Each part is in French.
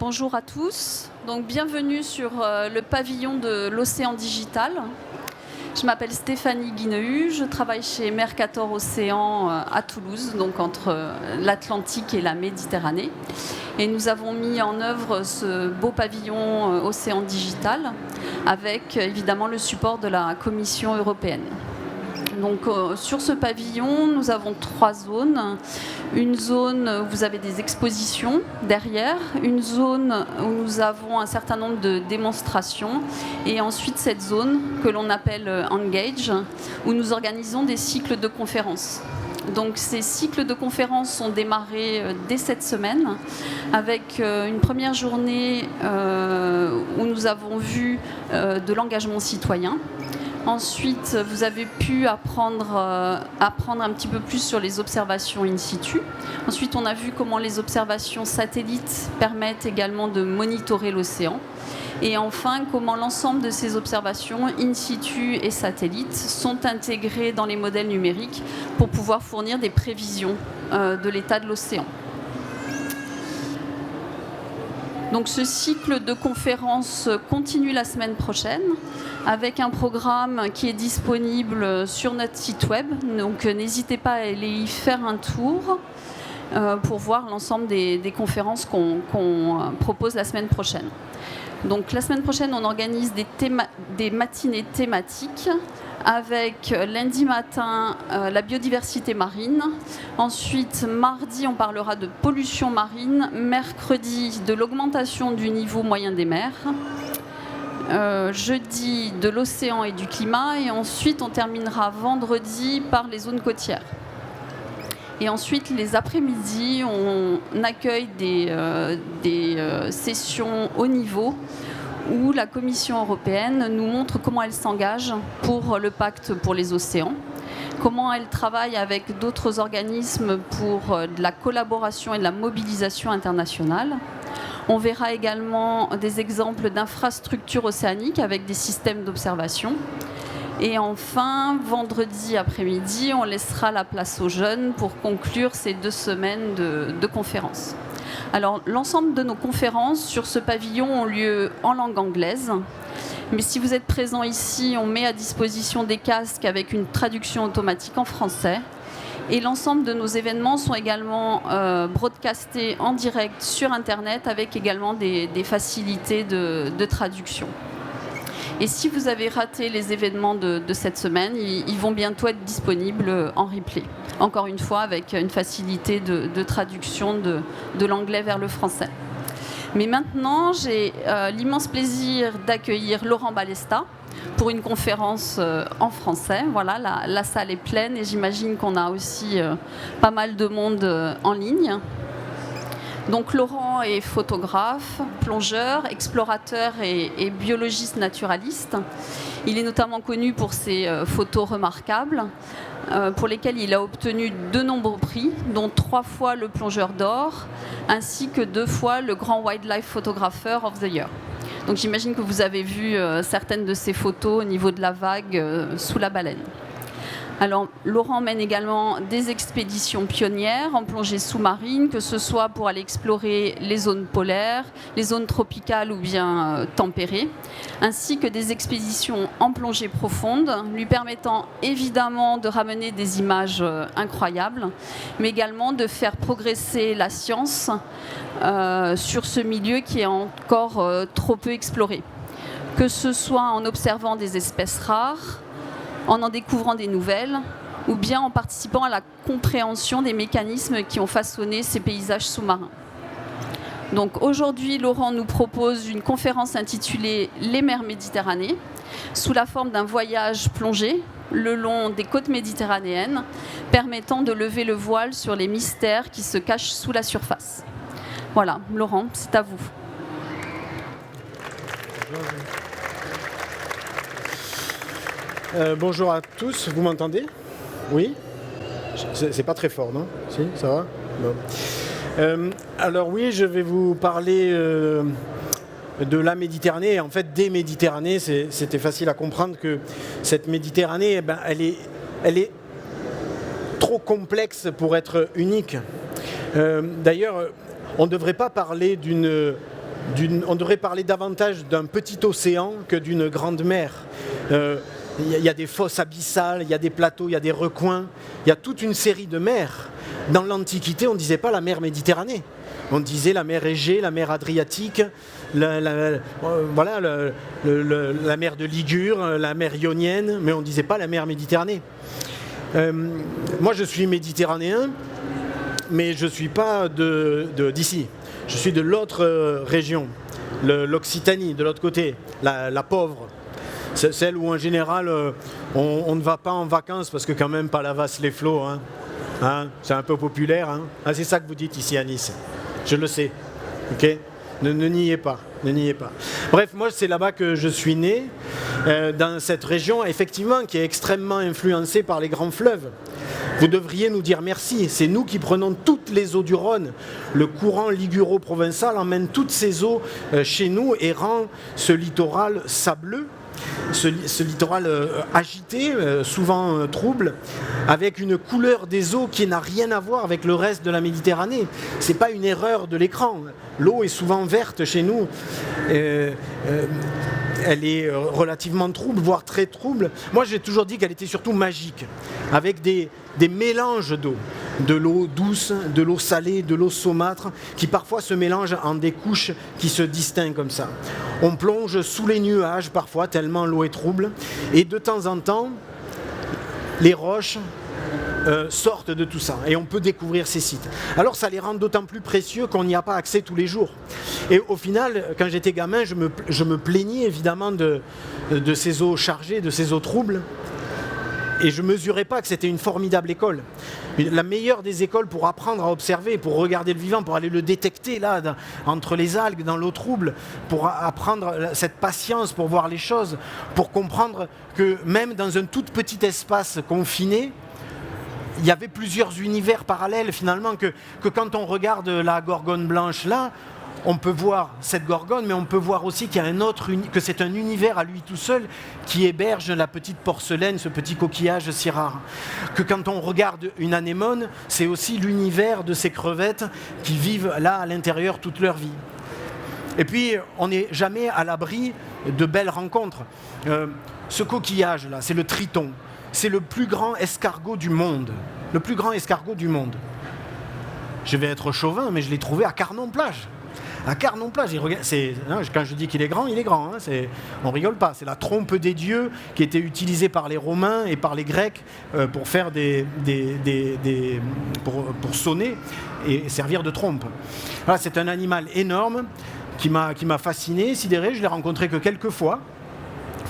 Bonjour à tous. Donc, bienvenue sur le pavillon de l'Océan Digital. Je m'appelle Stéphanie Guinehu, je travaille chez Mercator Océan à Toulouse, donc entre l'Atlantique et la Méditerranée. Et nous avons mis en œuvre ce beau pavillon Océan Digital avec évidemment le support de la Commission européenne. Donc, sur ce pavillon, nous avons 3 zones. Une zone où vous avez des expositions derrière, une zone où nous avons un certain nombre de démonstrations, et ensuite cette zone que l'on appelle Engage, où nous organisons des cycles de conférences. Donc ces cycles de conférences ont démarré dès cette semaine avec une première journée où nous avons vu de l'engagement citoyen. Ensuite, vous avez pu apprendre un petit peu plus sur les observations in situ. Ensuite, on a vu comment les observations satellites permettent également de monitorer l'océan. Et enfin, comment l'ensemble de ces observations in situ et satellites sont intégrées dans les modèles numériques pour pouvoir fournir des prévisions de l'état de l'océan. Donc ce cycle de conférences continue la semaine prochaine avec un programme qui est disponible sur notre site web. Donc n'hésitez pas à aller y faire un tour pour voir l'ensemble des conférences qu'on propose la semaine prochaine. Donc la semaine prochaine, on organise des matinées thématiques avec lundi matin la biodiversité marine. Ensuite, mardi, on parlera de pollution marine. Mercredi, de l'augmentation du niveau moyen des mers. Jeudi, de l'océan et du climat. Et ensuite, on terminera vendredi par les zones côtières. Et ensuite, les après-midi, on accueille des sessions haut niveau où la Commission européenne nous montre comment elle s'engage pour le pacte pour les océans, comment elle travaille avec d'autres organismes pour de la collaboration et de la mobilisation internationale. On verra également des exemples d'infrastructures océaniques avec des systèmes d'observation. Et enfin, vendredi après-midi, on laissera la place aux jeunes pour conclure ces 2 semaines de conférences. Alors, l'ensemble de nos conférences sur ce pavillon ont lieu en langue anglaise. Mais si vous êtes présent ici, on met à disposition des casques avec une traduction automatique en français. Et l'ensemble de nos événements sont également broadcastés en direct sur Internet avec également des facilités de traduction. Et si vous avez raté les événements de cette semaine, ils vont bientôt être disponibles en replay. Encore une fois, avec une facilité de traduction de l'anglais vers le français. Mais maintenant, j'ai l'immense plaisir d'accueillir Laurent Balesta pour une conférence en français. Voilà, la salle est pleine et j'imagine qu'on a aussi pas mal de monde en ligne. Donc Laurent est photographe, plongeur, explorateur et biologiste naturaliste. Il est notamment connu pour ses photos remarquables, pour lesquelles il a obtenu de nombreux prix, dont 3 fois le plongeur d'or, ainsi que 2 fois le Grand Wildlife Photographer of the Year. Donc j'imagine que vous avez vu certaines de ces photos au niveau de la vague sous la baleine. Alors, Laurent mène également des expéditions pionnières en plongée sous-marine, que ce soit pour aller explorer les zones polaires, les zones tropicales ou bien tempérées, ainsi que des expéditions en plongée profonde, lui permettant évidemment de ramener des images incroyables, mais également de faire progresser la science sur ce milieu qui est encore trop peu exploré. Que ce soit en observant des espèces rares, en découvrant des nouvelles, ou bien en participant à la compréhension des mécanismes qui ont façonné ces paysages sous-marins. Donc aujourd'hui, Laurent nous propose une conférence intitulée « Les mers Méditerranée », sous la forme d'un voyage plongé le long des côtes méditerranéennes, permettant de lever le voile sur les mystères qui se cachent sous la surface. Voilà, Laurent, c'est à vous. Bonjour à tous, vous m'entendez? Oui? C'est pas très fort, non? Si, ça va? Bon. Alors oui, je vais vous parler de la Méditerranée, et en fait des Méditerranées. C'était facile à comprendre que cette Méditerranée, eh ben, elle est trop complexe pour être unique. D'ailleurs, on ne devrait pas parler d'une on devrait parler davantage d'un petit océan que d'une grande mer. Il y a des fosses abyssales, il y a des plateaux, il y a des recoins, il y a toute une série de mers. Dans l'Antiquité, on ne disait pas la mer Méditerranée. On disait la mer Égée, la mer Adriatique, la mer de Ligure, la mer Ionienne, mais on ne disait pas la mer Méditerranée. Moi, je suis méditerranéen, mais je ne suis pas d'ici. Je suis de l'autre région, l'Occitanie, de l'autre côté, la pauvre. C'est celle où, en général, on ne va pas en vacances parce que quand même, Palavas-les-Flots, c'est un peu populaire. C'est ça que vous dites ici à Nice. Je le sais. Okay, ne niez pas. Bref, moi, c'est là-bas que je suis né, dans cette région, effectivement, qui est extrêmement influencée par les grands fleuves. Vous devriez nous dire merci. C'est nous qui prenons toutes les eaux du Rhône. Le courant liguro-provençal emmène toutes ces eaux chez nous et rend ce littoral sableux, ce littoral agité, souvent trouble, avec une couleur des eaux qui n'a rien à voir avec le reste de la Méditerranée. Ce n'est pas une erreur de l'écran. L'eau est souvent verte chez nous. Elle est relativement trouble, voire très trouble. Moi, j'ai toujours dit qu'elle était surtout magique, avec des mélanges d'eau. De l'eau douce, de l'eau salée, de l'eau saumâtre, qui parfois se mélangent en des couches qui se distinguent comme ça. On plonge sous les nuages parfois, tellement l'eau est trouble. Et de temps en temps, les roches sortent de tout ça et on peut découvrir ces sites. Alors ça les rend d'autant plus précieux qu'on n'y a pas accès tous les jours. Et au final, quand j'étais gamin, je me plaignais évidemment de ces eaux chargées, de ces eaux troubles. Et je ne mesurais pas que c'était une formidable école. La meilleure des écoles pour apprendre à observer, pour regarder le vivant, pour aller le détecter là, entre les algues, dans l'eau trouble, pour apprendre cette patience, pour voir les choses, pour comprendre que même dans un tout petit espace confiné, il y avait plusieurs univers parallèles finalement, que quand on regarde la Gorgone blanche là, on peut voir cette gorgone, mais on peut voir aussi qu'il y a que c'est un univers à lui tout seul qui héberge la petite porcelaine, ce petit coquillage si rare. Que quand on regarde une anémone, c'est aussi l'univers de ces crevettes qui vivent là à l'intérieur toute leur vie. Et puis, on n'est jamais à l'abri de belles rencontres. Ce coquillage-là, c'est le triton. C'est le plus grand escargot du monde. Le plus grand escargot du monde. Je vais être chauvin, mais je l'ai trouvé à Carnon-Plage. À Carnon-Plage, quand je dis qu'il est grand, il est grand. On rigole pas. C'est la trompe des dieux qui était utilisée par les Romains et par les Grecs pour faire pour sonner et servir de trompe. Voilà, c'est un animal énorme qui m'a fasciné, sidéré. Je l'ai rencontré que quelques fois.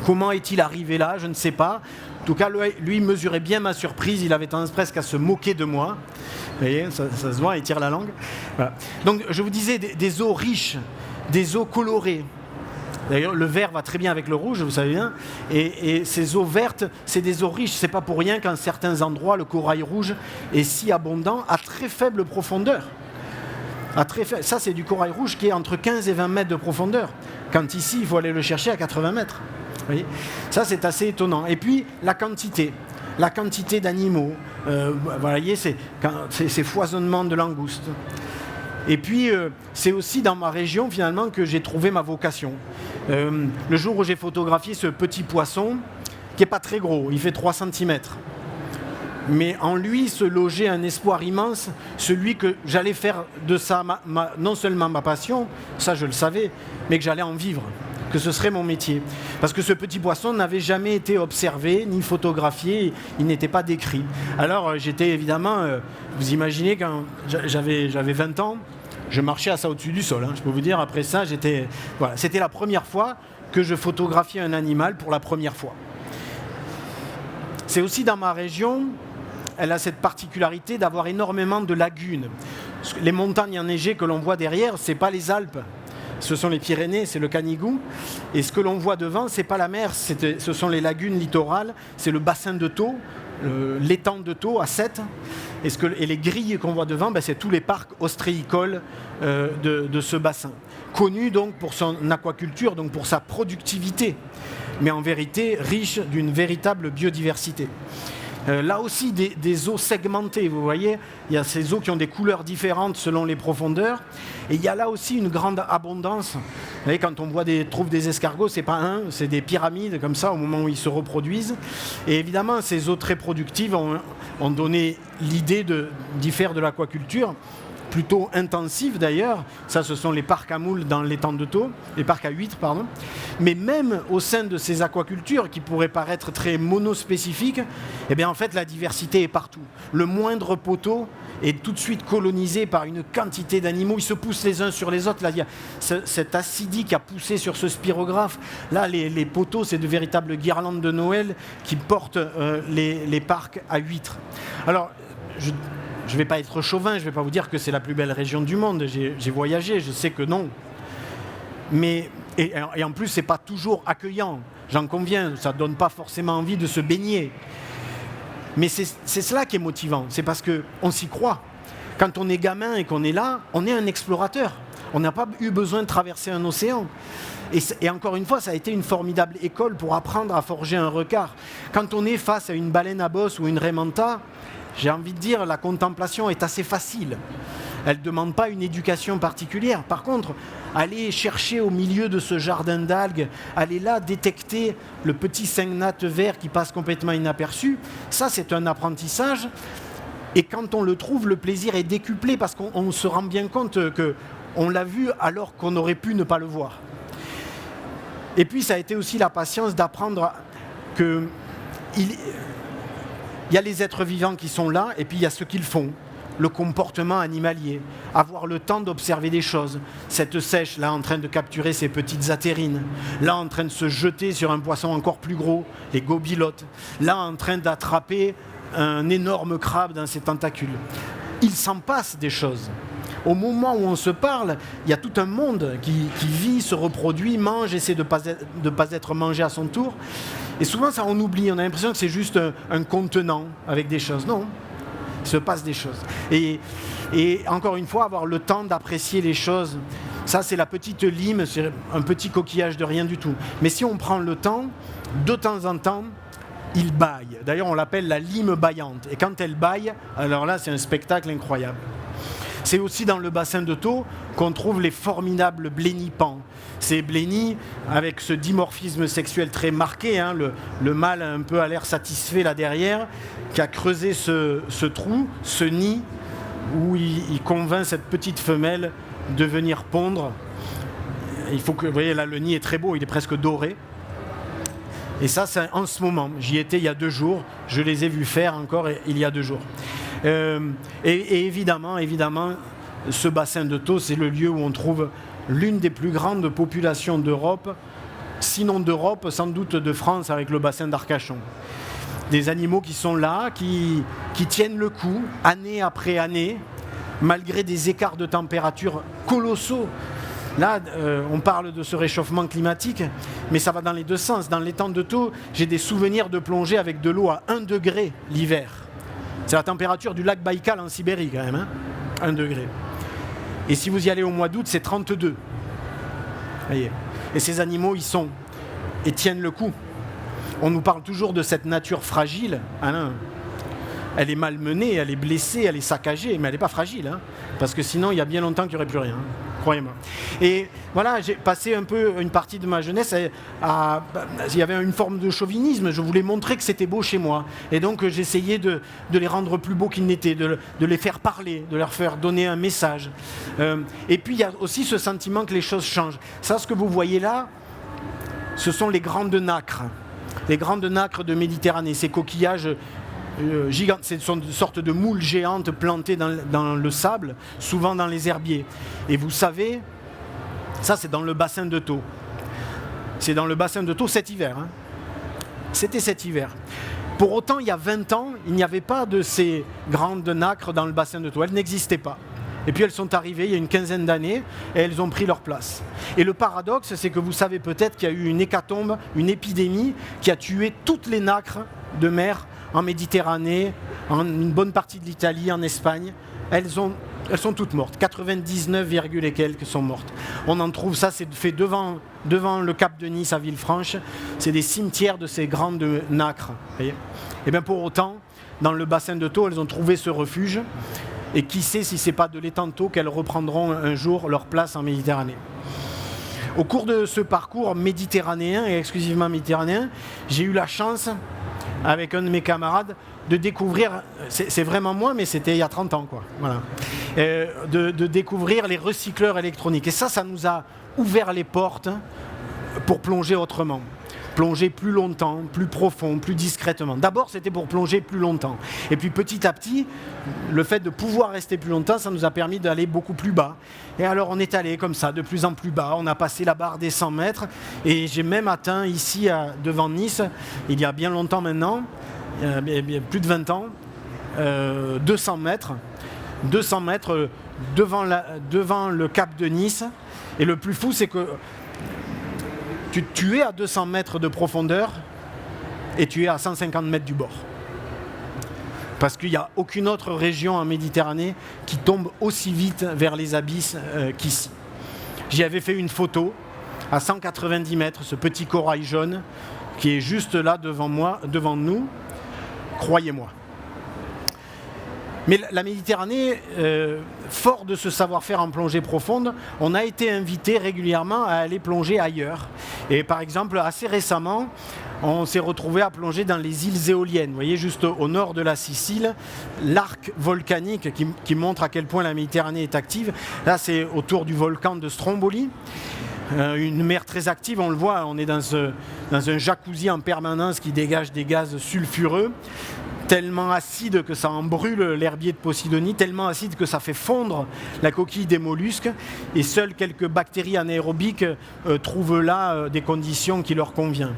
Comment est-il arrivé là? Je ne sais pas. En tout cas, lui mesurait bien ma surprise. Il avait tendance presque à se moquer de moi. Vous voyez, ça se voit, il tire la langue. Voilà. Donc, je vous disais, des eaux riches, des eaux colorées. D'ailleurs, le vert va très bien avec le rouge, vous savez bien. Et ces eaux vertes, c'est des eaux riches. C'est pas pour rien qu'en certains endroits, le corail rouge est si abondant à très faible profondeur. Ça, c'est du corail rouge qui est entre 15 et 20 mètres de profondeur. Quand ici, il faut aller le chercher à 80 mètres. Vous voyez, ça, c'est assez étonnant. Et puis, la quantité d'animaux. Vous voyez, ces foisonnements de langoustes. Et puis, c'est aussi dans ma région, finalement, que j'ai trouvé ma vocation. Le jour où j'ai photographié ce petit poisson, qui n'est pas très gros, il fait 3 cm. Mais en lui se logeait un espoir immense, celui que j'allais faire de ça non seulement ma passion, ça je le savais, mais que j'allais en vivre, que ce serait mon métier. Parce que ce petit poisson n'avait jamais été observé, ni photographié, il n'était pas décrit. Alors j'étais évidemment, vous imaginez, quand j'avais 20 ans, je marchais à ça au-dessus du sol. Je peux vous dire, après ça, c'était la première fois que je photographiais un animal pour la première fois. C'est aussi dans ma région, elle a cette particularité d'avoir énormément de lagunes. Les montagnes enneigées que l'on voit derrière, ce n'est pas les Alpes. Ce sont les Pyrénées, c'est le Canigou. Et ce que l'on voit devant, ce n'est pas la mer, ce sont les lagunes littorales, c'est le bassin de Thau, l'étang de Thau à 7. Et les grilles qu'on voit devant, c'est tous les parcs ostréicoles de ce bassin. Connu donc pour son aquaculture, donc pour sa productivité, mais en vérité riche d'une véritable biodiversité. Là aussi, des eaux segmentées, vous voyez, il y a ces eaux qui ont des couleurs différentes selon les profondeurs. Et il y a là aussi une grande abondance. Vous voyez, quand on trouve des escargots, c'est pas un, c'est des pyramides comme ça au moment où ils se reproduisent. Et évidemment, ces eaux très productives ont donné l'idée d'y faire de l'aquaculture, plutôt intensive d'ailleurs. Ça, ce sont les parcs à moules dans l'étang de Thau, les parcs à huîtres, pardon. Mais même au sein de ces aquacultures qui pourraient paraître très monospécifiques, eh bien en fait la diversité est partout. Le moindre poteau est tout de suite colonisé par une quantité d'animaux. Ils se poussent les uns sur les autres. Là, il y a cet acidie qui a poussé sur ce spirographe. Là, les poteaux, c'est de véritables guirlandes de Noël qui portent les parcs à huîtres. Alors, je ne vais pas être chauvin, je ne vais pas vous dire que c'est la plus belle région du monde. J'ai voyagé, je sais que non. Mais, et en plus, ce n'est pas toujours accueillant. J'en conviens, ça ne donne pas forcément envie de se baigner. Mais c'est cela qui est motivant. C'est parce qu'on s'y croit. Quand on est gamin et qu'on est là, on est un explorateur. On n'a pas eu besoin de traverser un océan. Et encore une fois, ça a été une formidable école pour apprendre à forger un regard. Quand on est face à une baleine à bosse ou une raie manta, j'ai envie de dire, la contemplation est assez facile. Elle ne demande pas une éducation particulière. Par contre, aller chercher au milieu de ce jardin d'algues, aller là détecter le petit syngnathe vert qui passe complètement inaperçu, ça c'est un apprentissage. Et quand on le trouve, le plaisir est décuplé parce qu'on se rend bien compte qu'on l'a vu alors qu'on aurait pu ne pas le voir. Et puis ça a été aussi la patience d'apprendre que il y a les êtres vivants qui sont là, et puis il y a ceux qu'ils font, le comportement animalier, avoir le temps d'observer des choses. Cette sèche, là, en train de capturer ses petites attérines, là, en train de se jeter sur un poisson encore plus gros, les gobilotes, là, en train d'attraper un énorme crabe dans ses tentacules. Il s'en passe des choses. Au moment où on se parle, il y a tout un monde qui vit, se reproduit, mange, essaie de ne pas être mangé à son tour. Et souvent, ça, on oublie. On a l'impression que c'est juste un contenant avec des choses. Non, il se passe des choses. Et encore une fois, avoir le temps d'apprécier les choses. Ça, c'est la petite lime, c'est un petit coquillage de rien du tout. Mais si on prend le temps, de temps en temps, il bâille. D'ailleurs, on l'appelle la lime bâillante. Et quand elle bâille, alors là, c'est un spectacle incroyable. C'est aussi dans le bassin de Thau qu'on trouve les formidables blénipans. Ces blénis, avec ce dimorphisme sexuel très marqué, hein, le mâle un peu à l'air satisfait là derrière, qui a creusé ce trou, ce nid, où il convainc cette petite femelle de venir pondre. Il faut que, vous voyez, là le nid est très beau, il est presque doré. Et ça, c'est en ce moment. J'y étais il y a 2 jours, je les ai vus faire encore il y a 2 jours. Et évidemment, ce bassin de Thau, c'est le lieu où on trouve l'une des plus grandes populations d'Europe, sinon d'Europe, sans doute de France, avec le bassin d'Arcachon. Des animaux qui sont là, qui tiennent le coup, année après année, malgré des écarts de température colossaux. Là, on parle de ce réchauffement climatique, mais ça va dans les deux sens. Dans l'étang de Thau, j'ai des souvenirs de plongée avec de l'eau à 1 degré l'hiver. C'est la température du lac Baïkal en Sibérie quand même, hein, 1 degré. Et si vous y allez au mois d'août, c'est 32. Voyez. Et ces animaux, ils tiennent le coup. On nous parle toujours de cette nature fragile. Hein, elle est malmenée, elle est blessée, elle est saccagée, mais elle n'est pas fragile. Hein, parce que sinon, il y a bien longtemps qu'il n'y aurait plus rien. Hein. Croyez-moi. Et voilà, j'ai passé un peu une partie de ma jeunesse il y avait une forme de chauvinisme. Je voulais montrer que c'était beau chez moi. Et donc, j'essayais de les rendre plus beaux qu'ils n'étaient, de les faire parler, de leur faire donner un message. Et puis, il y a aussi ce sentiment que les choses changent. Ça, ce que vous voyez là, ce sont les grandes nacres. Les grandes nacres de Méditerranée, ces coquillages gigantes, ce sont une sorte de moules géantes plantées dans le sable, souvent dans les herbiers. Et vous savez, ça c'est dans le bassin de Thau. C'est dans le bassin de Thau cet hiver. Hein. C'était cet hiver. Pour autant, il y a 20 ans, il n'y avait pas de ces grandes nacres dans le bassin de Thau. Elles n'existaient pas. Et puis elles sont arrivées il y a une quinzaine d'années et elles ont pris leur place. Et le paradoxe, c'est que vous savez peut-être qu'il y a eu une hécatombe, une épidémie qui a tué toutes les nacres de mer en Méditerranée, en une bonne partie de l'Italie, en Espagne. Elles sont toutes mortes. 99, et quelques sont mortes. On en trouve, ça c'est fait devant le Cap de Nice à Villefranche. C'est des cimetières de ces grandes nacres. Et bien pour autant, dans le bassin de Thau, elles ont trouvé ce refuge. Et qui sait si ce n'est pas de l'étang de Thau qu'elles reprendront un jour leur place en Méditerranée. Au cours de ce parcours méditerranéen et exclusivement méditerranéen, j'ai eu la chance, avec un de mes camarades, de découvrir, c'est vraiment moi, mais c'était il y a 30 ans, quoi. Voilà. De découvrir les recycleurs électroniques. Et ça nous a ouvert les portes pour plonger autrement. Plonger plus longtemps, plus profond, plus discrètement. D'abord, c'était pour plonger plus longtemps. Et puis petit à petit, le fait de pouvoir rester plus longtemps, ça nous a permis d'aller beaucoup plus bas. Et alors on est allé comme ça, de plus en plus bas. On a passé la barre des 100 mètres. Et j'ai même atteint ici, devant Nice, il y a bien longtemps maintenant, plus de 20 ans, 200 mètres. 200 mètres devant le cap de Nice. Et le plus fou, c'est que tu es à 200 mètres de profondeur et tu es à 150 mètres du bord. Parce qu'il n'y a aucune autre région en Méditerranée qui tombe aussi vite vers les abysses qu'ici. J'y avais fait une photo à 190 mètres, ce petit corail jaune qui est juste là devant nous, croyez-moi. Mais la Méditerranée, fort de ce savoir-faire en plongée profonde, on a été invité régulièrement à aller plonger ailleurs. Et par exemple, assez récemment, on s'est retrouvé à plonger dans les îles éoliennes. Vous voyez, juste au nord de la Sicile, l'arc volcanique qui montre à quel point la Méditerranée est active. Là, c'est autour du volcan de Stromboli. Une mer très active, on le voit, on est dans un jacuzzi en permanence qui dégage des gaz sulfureux, tellement acide que ça en brûle l'herbier de Posidonie, tellement acide que ça fait fondre la coquille des mollusques, et seules quelques bactéries anaérobiques trouvent là des conditions qui leur conviennent.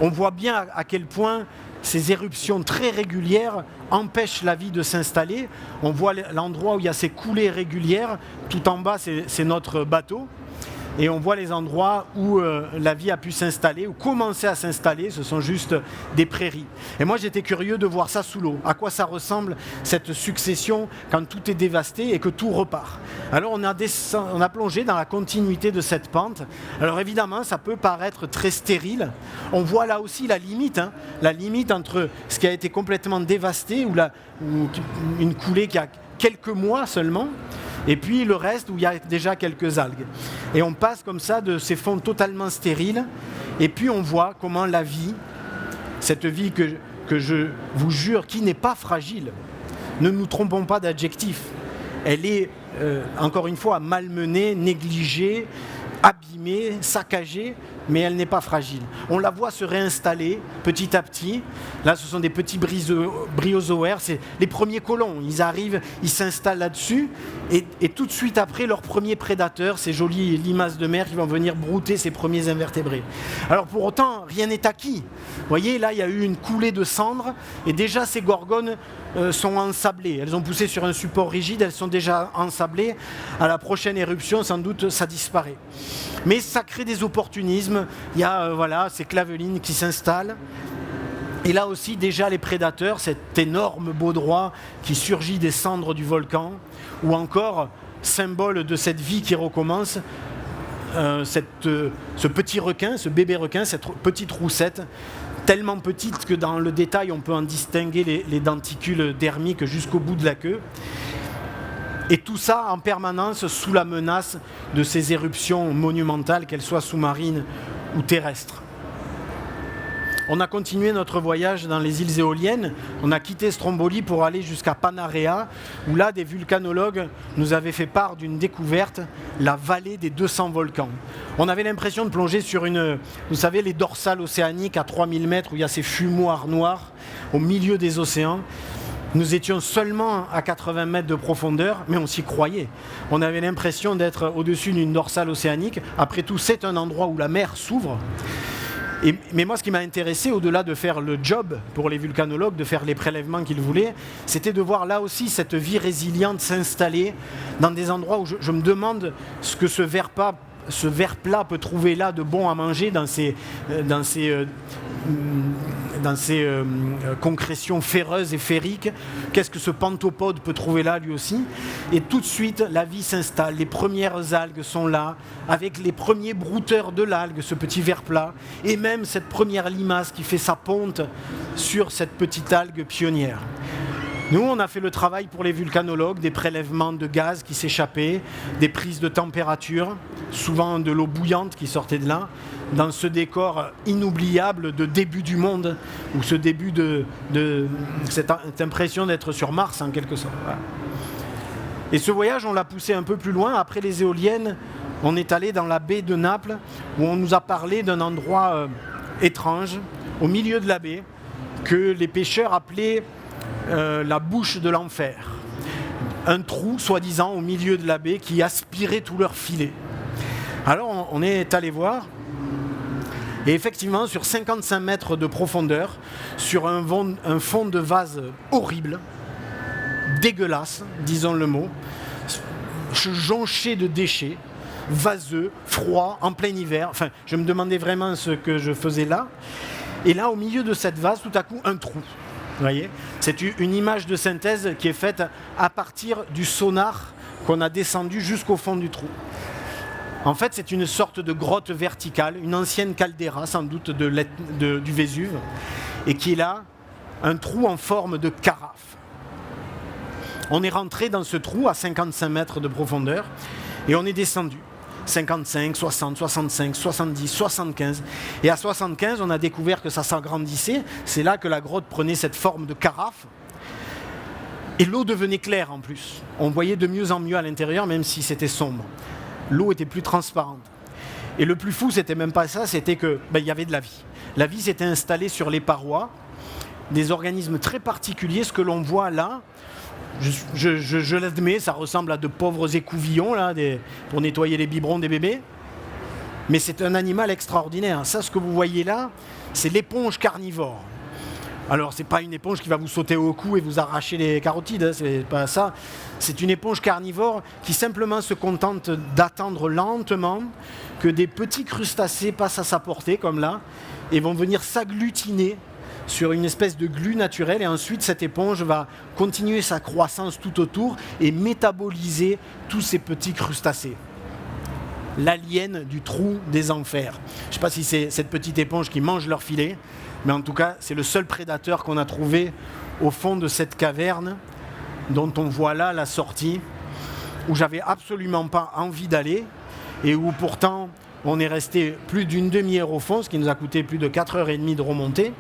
On voit bien à quel point ces éruptions très régulières empêchent la vie de s'installer. On voit l'endroit où il y a ces coulées régulières, tout en bas c'est notre bateau. Et on voit les endroits où la vie a pu s'installer, ou commencer à s'installer, ce sont juste des prairies. Et moi j'étais curieux de voir ça sous l'eau, à quoi ça ressemble cette succession quand tout est dévasté et que tout repart. Alors on a plongé dans la continuité de cette pente. Alors évidemment ça peut paraître très stérile, on voit là aussi la limite entre ce qui a été complètement dévasté, ou une coulée qui a quelques mois seulement, et puis le reste où il y a déjà quelques algues. Et on passe comme ça de ces fonds totalement stériles, et puis on voit comment la vie, cette vie que je vous jure, qui n'est pas fragile, ne nous trompons pas d'adjectif, elle est encore une fois malmenée, négligée, abîmée, saccagée, mais elle n'est pas fragile. On la voit se réinstaller petit à petit. Là, ce sont des petits bryozoaires, c'est les premiers colons. Ils arrivent, ils s'installent là-dessus, et tout de suite après, leurs premiers prédateurs, ces jolies limaces de mer qui vont venir brouter ces premiers invertébrés. Alors pour autant, rien n'est acquis. Vous voyez, là, il y a eu une coulée de cendres, et déjà ces gorgones sont ensablées. Elles ont poussé sur un support rigide, elles sont déjà ensablées. À la prochaine éruption, sans doute, ça disparaît. Mais ça crée des opportunismes. Il y a ces clavelines qui s'installent. Et là aussi, déjà, les prédateurs, cet énorme baudroie qui surgit des cendres du volcan, ou encore, symbole de cette vie qui recommence, ce petit requin, ce bébé requin, cette petite roussette, tellement petite que dans le détail, on peut en distinguer les denticules dermiques jusqu'au bout de la queue. Et tout ça en permanence sous la menace de ces éruptions monumentales, qu'elles soient sous-marines ou terrestres. On a continué notre voyage dans les îles éoliennes. On a quitté Stromboli pour aller jusqu'à Panarea, où là, des vulcanologues nous avaient fait part d'une découverte, la vallée des 200 volcans. On avait l'impression de plonger sur vous savez, les dorsales océaniques à 3000 mètres, où il y a ces fumoirs noirs au milieu des océans. Nous étions seulement à 80 mètres de profondeur, mais on s'y croyait. On avait l'impression d'être au-dessus d'une dorsale océanique. Après tout, c'est un endroit où la mer s'ouvre. Mais moi, ce qui m'a intéressé, au-delà de faire le job pour les vulcanologues, de faire les prélèvements qu'ils voulaient, c'était de voir là aussi cette vie résiliente s'installer dans des endroits où je me demande ce que ce ver plat peut trouver là de bon à manger dans ces concrétions ferreuses et ferriques. Qu'est-ce que ce pantopode peut trouver là lui aussi? Et tout de suite, la vie s'installe. Les premières algues sont là, avec les premiers brouteurs de l'algue, ce petit ver plat, et même cette première limace qui fait sa ponte sur cette petite algue pionnière. Nous, on a fait le travail pour les vulcanologues, des prélèvements de gaz qui s'échappaient, des prises de température, souvent de l'eau bouillante qui sortait de là, dans ce décor inoubliable de début du monde, ou ce début de cette impression d'être sur Mars en quelque sorte. Voilà. Et ce voyage, on l'a poussé un peu plus loin. Après les éoliennes, on est allé dans la baie de Naples, où on nous a parlé d'un endroit étrange, au milieu de la baie, que les pêcheurs appelaient la bouche de l'enfer. Un trou, soi-disant, au milieu de la baie qui aspirait tous leurs filets. Alors on est allé voir, et effectivement, sur 55 mètres de profondeur, sur un fond de vase horrible, dégueulasse, disons le mot, jonché de déchets, vaseux, froid, en plein hiver. Enfin, je me demandais vraiment ce que je faisais là. Et là, au milieu de cette vase, tout à coup, un trou. Vous voyez, c'est une image de synthèse qui est faite à partir du sonar qu'on a descendu jusqu'au fond du trou. En fait, c'est une sorte de grotte verticale, une ancienne caldeira, sans doute du Vésuve, et qui est là, un trou en forme de carafe. On est rentré dans ce trou à 55 mètres de profondeur, et on est descendu. 55, 60, 65, 70, 75. Et à 75, on a découvert que ça s'agrandissait. C'est là que la grotte prenait cette forme de carafe. Et l'eau devenait claire en plus. On voyait de mieux en mieux à l'intérieur, même si c'était sombre. L'eau était plus transparente. Et le plus fou, c'était même pas ça, c'était que il y avait de la vie. La vie s'était installée sur les parois, des organismes très particuliers, ce que l'on voit là. Je l'admets, ça ressemble à de pauvres écouvillons là, pour nettoyer les biberons des bébés. Mais c'est un animal extraordinaire. Ça, ce que vous voyez là, c'est l'éponge carnivore. Alors, c'est pas une éponge qui va vous sauter au cou et vous arracher les carotides, hein, c'est pas ça. C'est une éponge carnivore qui simplement se contente d'attendre lentement que des petits crustacés passent à sa portée, comme là, et vont venir s'agglutiner sur une espèce de glu naturelle, et ensuite cette éponge va continuer sa croissance tout autour et métaboliser tous ces petits crustacés. L'alien du trou des enfers. Je ne sais pas si c'est cette petite éponge qui mange leur filet, mais en tout cas, c'est le seul prédateur qu'on a trouvé au fond de cette caverne, dont on voit là la sortie, où j'avais absolument pas envie d'aller, et où pourtant on est resté plus d'une demi-heure au fond, ce qui nous a coûté plus de 4h30 de remontée.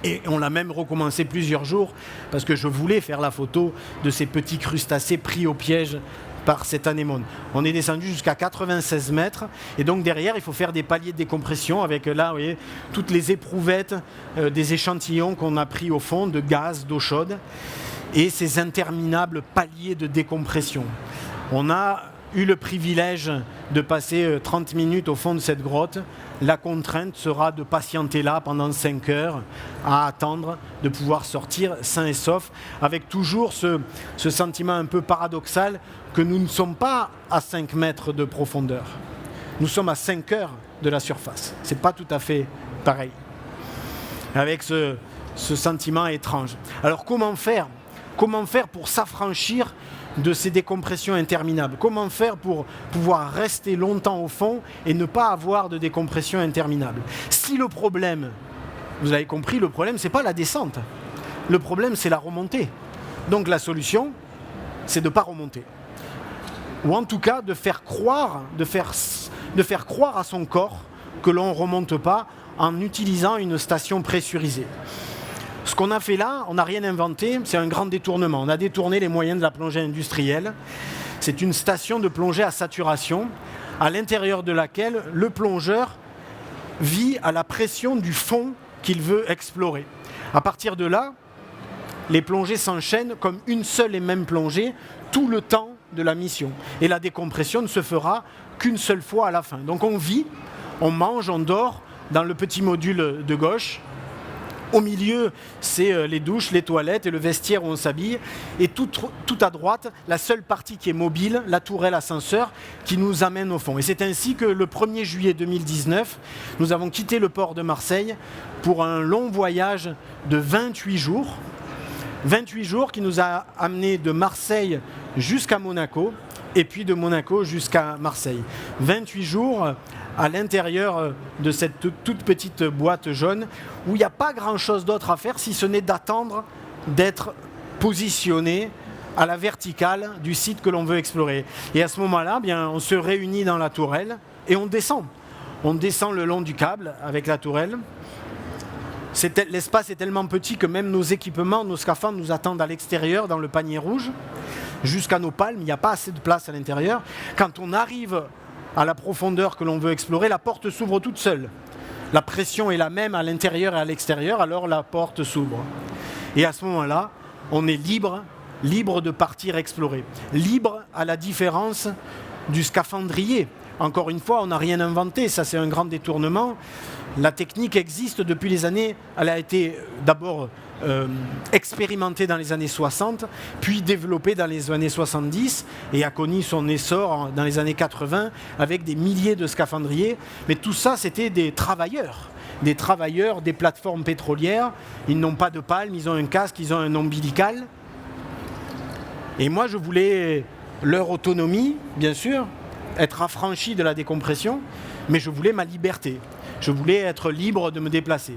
Et on l'a même recommencé plusieurs jours parce que je voulais faire la photo de ces petits crustacés pris au piège par cette anémone. On est descendu jusqu'à 96 mètres et donc derrière il faut faire des paliers de décompression avec là, vous voyez, toutes les éprouvettes des échantillons qu'on a pris au fond de gaz, d'eau chaude et ces interminables paliers de décompression. On a eu le privilège de passer 30 minutes au fond de cette grotte. La contrainte sera de patienter là pendant 5 heures à attendre de pouvoir sortir sain et sauf, avec toujours ce sentiment un peu paradoxal que nous ne sommes pas à 5 mètres de profondeur. Nous sommes à 5 heures de la surface. C'est pas tout à fait pareil. Avec ce sentiment étrange. Alors comment faire pour s'affranchir de ces décompressions interminables? Comment faire pour pouvoir rester longtemps au fond et ne pas avoir de décompression interminable? Si le problème, vous avez compris, le problème, c'est pas la descente. Le problème, c'est la remontée. Donc la solution, c'est de ne pas remonter. Ou en tout cas, de faire croire à son corps que l'on ne remonte pas en utilisant une station pressurisée. Ce qu'on a fait là, on n'a rien inventé, c'est un grand détournement. On a détourné les moyens de la plongée industrielle. C'est une station de plongée à saturation, à l'intérieur de laquelle le plongeur vit à la pression du fond qu'il veut explorer. À partir de là, les plongées s'enchaînent comme une seule et même plongée tout le temps de la mission. Et la décompression ne se fera qu'une seule fois à la fin. Donc on vit, on mange, on dort dans le petit module de gauche, Au milieu, c'est les douches, les toilettes et le vestiaire où on s'habille. Et tout à droite, la seule partie qui est mobile, la tourelle ascenseur, qui nous amène au fond. Et c'est ainsi que le 1er juillet 2019, nous avons quitté le port de Marseille pour un long voyage de 28 jours. 28 jours qui nous a amenés de Marseille jusqu'à Monaco, et puis de Monaco jusqu'à Marseille. 28 jours à l'intérieur de cette toute petite boîte jaune, où il n'y a pas grand-chose d'autre à faire, si ce n'est d'attendre d'être positionné à la verticale du site que l'on veut explorer. Et à ce moment-là, bien, on se réunit dans la tourelle et on descend. On descend le long du câble avec la tourelle. L'espace est tellement petit que même nos équipements, nos scaphandres nous attendent à l'extérieur, dans le panier rouge, jusqu'à nos palmes. Il n'y a pas assez de place à l'intérieur. Quand on arrive à la profondeur que l'on veut explorer, la porte s'ouvre toute seule. La pression est la même à l'intérieur et à l'extérieur, alors la porte s'ouvre. Et à ce moment-là, on est libre de partir explorer. Libre à la différence du scaphandrier. Encore une fois, on n'a rien inventé, ça c'est un grand détournement. La technique existe depuis les années, elle a été d'abord expérimentée dans les années 60, puis développée dans les années 70 et a connu son essor dans les années 80 avec des milliers de scaphandriers. Mais tout ça, c'était des travailleurs, des plateformes pétrolières. Ils n'ont pas de palme, ils ont un casque, ils ont un ombilical. Et moi, je voulais leur autonomie, bien sûr, être affranchi de la décompression, mais je voulais ma liberté. Je voulais être libre de me déplacer.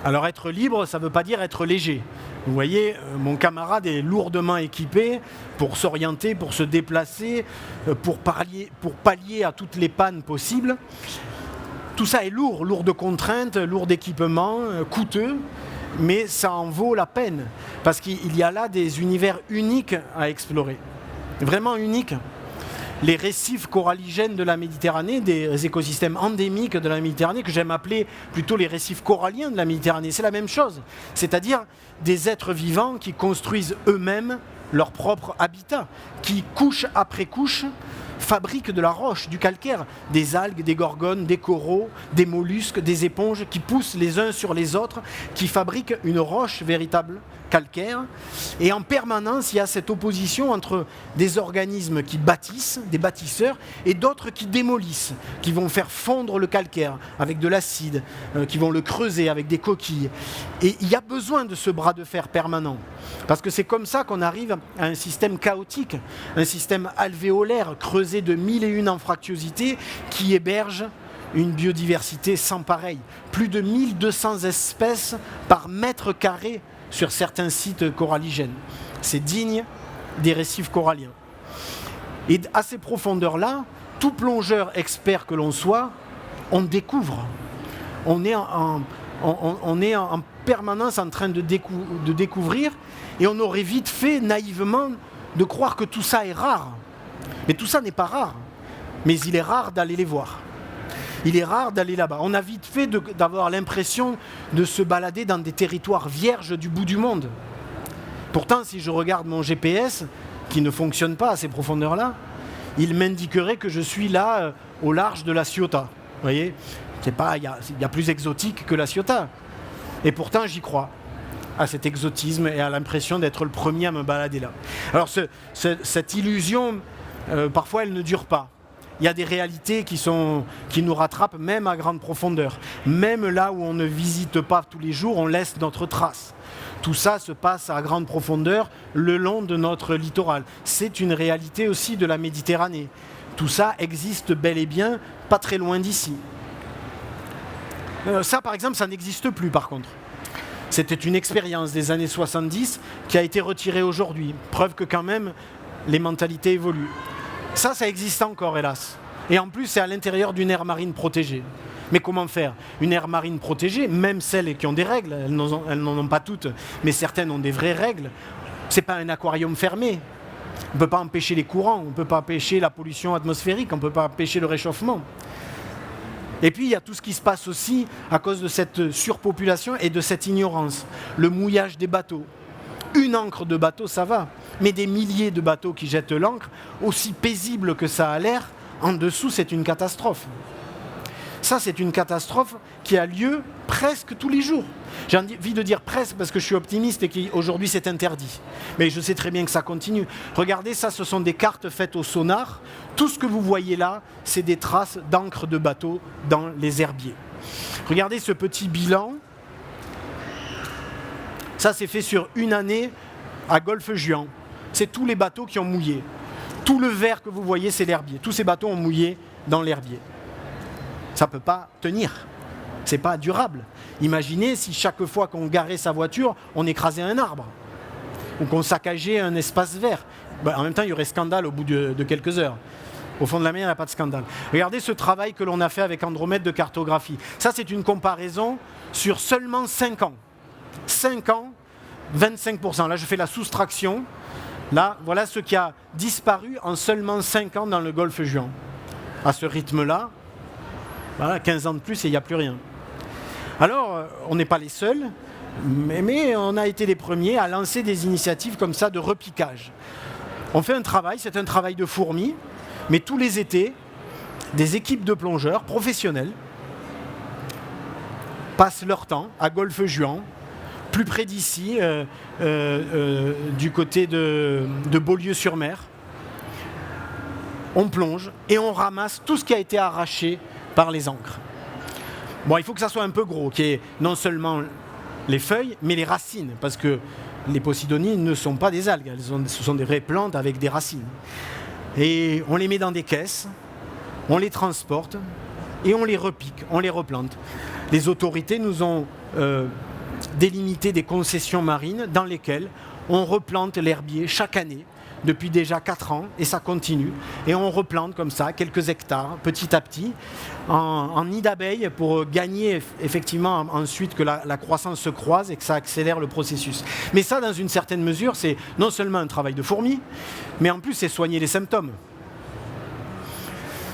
Alors être libre, ça ne veut pas dire être léger. Vous voyez, mon camarade est lourdement équipé pour s'orienter, pour se déplacer, pour pallier à toutes les pannes possibles. Tout ça est lourd de contraintes, lourd d'équipements, coûteux, mais ça en vaut la peine. Parce qu'il y a là des univers uniques à explorer. Vraiment uniques. Les récifs coralligènes de la Méditerranée, des écosystèmes endémiques de la Méditerranée, que j'aime appeler plutôt les récifs coralliens de la Méditerranée, c'est la même chose. C'est-à-dire des êtres vivants qui construisent eux-mêmes leur propre habitat, qui couche après couche fabriquent de la roche, du calcaire, des algues, des gorgones, des coraux, des mollusques, des éponges qui poussent les uns sur les autres, qui fabriquent une roche véritable calcaire. Et en permanence, il y a cette opposition entre des organismes qui bâtissent, des bâtisseurs, et d'autres qui démolissent, qui vont faire fondre le calcaire avec de l'acide, qui vont le creuser avec des coquilles. Et il y a besoin de ce bras de fer permanent, parce que c'est comme ça qu'on arrive à un système chaotique, un système alvéolaire creusé de 1001 anfractuosités qui héberge une biodiversité sans pareil. Plus de 1200 espèces par mètre carré sur certains sites coralligènes. C'est digne des récifs coralliens. Et à ces profondeurs-là, tout plongeur expert que l'on soit, on découvre. On est en permanence en train de découvrir, et on aurait vite fait naïvement de croire que tout ça est rare. Mais tout ça n'est pas rare. Mais il est rare d'aller les voir. Il est rare d'aller là-bas. On a vite fait d'avoir l'impression de se balader dans des territoires vierges du bout du monde. Pourtant, si je regarde mon GPS, qui ne fonctionne pas à ces profondeurs-là, il m'indiquerait que je suis là, au large de la Ciotat. Vous voyez, il y a plus exotique que la Ciotat. Et pourtant, j'y crois, à cet exotisme et à l'impression d'être le premier à me balader là. Alors, cette illusion, parfois, elle ne dure pas. Il y a des réalités qui nous rattrapent même à grande profondeur. Même là où on ne visite pas tous les jours, on laisse notre trace. Tout ça se passe à grande profondeur le long de notre littoral. C'est une réalité aussi de la Méditerranée. Tout ça existe bel et bien pas très loin d'ici. Ça, par exemple, ça n'existe plus, par contre. C'était une expérience des années 70 qui a été retirée aujourd'hui. Preuve que quand même, les mentalités évoluent. Ça existe encore, hélas. Et en plus, c'est à l'intérieur d'une aire marine protégée. Mais comment faire ? Une aire marine protégée, même celles qui ont des règles, elles n'en ont pas toutes, mais certaines ont des vraies règles. Ce n'est pas un aquarium fermé. On ne peut pas empêcher les courants, on ne peut pas empêcher la pollution atmosphérique, on ne peut pas empêcher le réchauffement. Et puis, il y a tout ce qui se passe aussi à cause de cette surpopulation et de cette ignorance. Le mouillage des bateaux. Une ancre de bateau, ça va. Mais des milliers de bateaux qui jettent l'ancre, aussi paisible que ça a l'air, en dessous, c'est une catastrophe. ça, c'est une catastrophe qui a lieu presque tous les jours. J'ai envie de dire presque parce que je suis optimiste et qu'aujourd'hui c'est interdit. Mais je sais très bien que ça continue. Regardez, ça, ce sont des cartes faites au sonar. Tout ce que vous voyez là, c'est des traces d'encre de bateau dans les herbiers. Regardez ce petit bilan. Ça, c'est fait sur une année à Golfe-Juan. C'est tous les bateaux qui ont mouillé. Tout le vert que vous voyez, c'est l'herbier. Tous ces bateaux ont mouillé dans l'herbier. Ça ne peut pas tenir. Ce n'est pas durable. Imaginez si chaque fois qu'on garait sa voiture, on écrasait un arbre ou qu'on saccageait un espace vert. En même temps, il y aurait scandale au bout de quelques heures. Au fond de la mer, il n'y a pas de scandale. Regardez ce travail que l'on a fait avec Andromède de cartographie. Ça, c'est une comparaison sur seulement 5 ans. 5 ans, 25%. Là, je fais la soustraction. Là, voilà ce qui a disparu en seulement 5 ans dans le Golfe-Juan. À ce rythme-là, voilà, 15 ans de plus et il n'y a plus rien. Alors, on n'est pas les seuls, mais on a été les premiers à lancer des initiatives comme ça de repiquage. On fait un travail, c'est un travail de fourmi, mais tous les étés, des équipes de plongeurs professionnels passent leur temps à Golfe-Juan, plus près d'ici, du côté de Beaulieu-sur-Mer. On plonge et on ramasse tout ce qui a été arraché par les ancres. Bon, il faut que ça soit un peu gros, qu'il y ait non seulement les feuilles, mais les racines, parce que les posidonies ne sont pas des algues, ce sont des vraies plantes avec des racines. Et on les met dans des caisses, on les transporte et on les repique, on les replante. Les autorités nous ont délimité des concessions marines dans lesquelles on replante l'herbier chaque année, depuis déjà 4 ans, et ça continue. Et on replante comme ça quelques hectares, petit à petit, en nid d'abeilles pour gagner effectivement ensuite que la croissance se croise et que ça accélère le processus. Mais ça, dans une certaine mesure, c'est non seulement un travail de fourmi, mais en plus, c'est soigner les symptômes.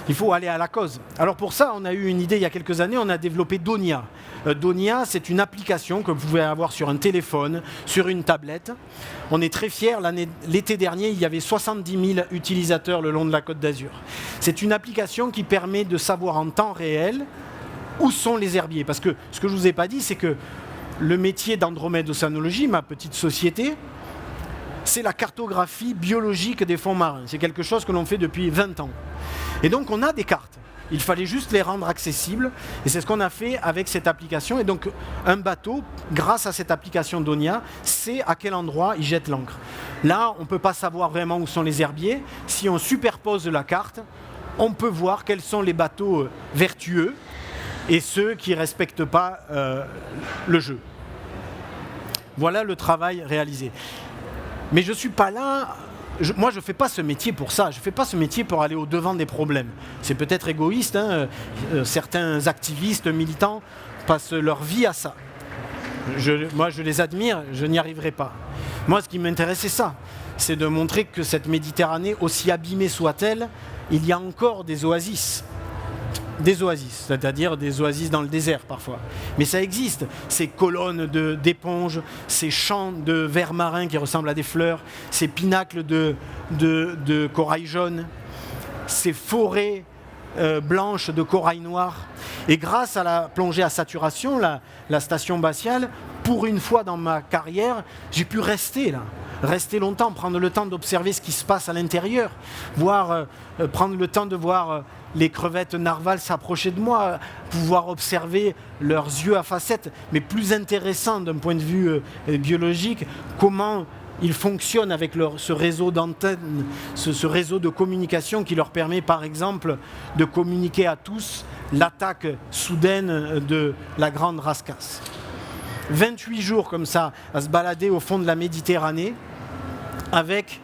Il faut aller à la cause. Alors pour ça, on a eu une idée il y a quelques années, on a développé Donia. Donia, c'est une application que vous pouvez avoir sur un téléphone, sur une tablette. On est très fiers, l'été dernier, il y avait 70 000 utilisateurs le long de la Côte d'Azur. C'est une application qui permet de savoir en temps réel où sont les herbiers. Parce que ce que je ne vous ai pas dit, c'est que le métier d'Andromède Océanologie, ma petite société, c'est la cartographie biologique des fonds marins. C'est quelque chose que l'on fait depuis 20 ans. Et donc on a des cartes. Il fallait juste les rendre accessibles. Et c'est ce qu'on a fait avec cette application. Et donc un bateau, grâce à cette application Donia, sait à quel endroit il jette l'ancre. Là, on ne peut pas savoir vraiment où sont les herbiers. Si on superpose la carte, on peut voir quels sont les bateaux vertueux et ceux qui ne respectent pas le jeu. Voilà le travail réalisé. Mais je ne suis pas là, moi je ne fais pas ce métier pour ça, je ne fais pas ce métier pour aller au-devant des problèmes. C'est peut-être égoïste, hein, certains activistes, militants passent leur vie à ça. Moi je les admire, je n'y arriverai pas. Moi ce qui m'intéresse c'est ça, c'est de montrer que cette Méditerranée, aussi abîmée soit-elle, il y a encore des oasis. Des oasis, c'est-à-dire des oasis dans le désert parfois. Mais ça existe, ces colonnes d'éponges, ces champs de vers marins qui ressemblent à des fleurs, ces pinacles de corail jaune, ces forêts blanches de corail noir. Et grâce à la plongée à saturation, la station Batial, pour une fois dans ma carrière, j'ai pu rester là. Rester longtemps, prendre le temps d'observer ce qui se passe à l'intérieur, prendre le temps de voir les crevettes narvals s'approcher de moi, pouvoir observer leurs yeux à facettes, mais plus intéressant d'un point de vue biologique, comment ils fonctionnent avec ce réseau d'antennes, ce réseau de communication qui leur permet par exemple de communiquer à tous l'attaque soudaine de la grande rascasse. 28 jours comme ça à se balader au fond de la Méditerranée avec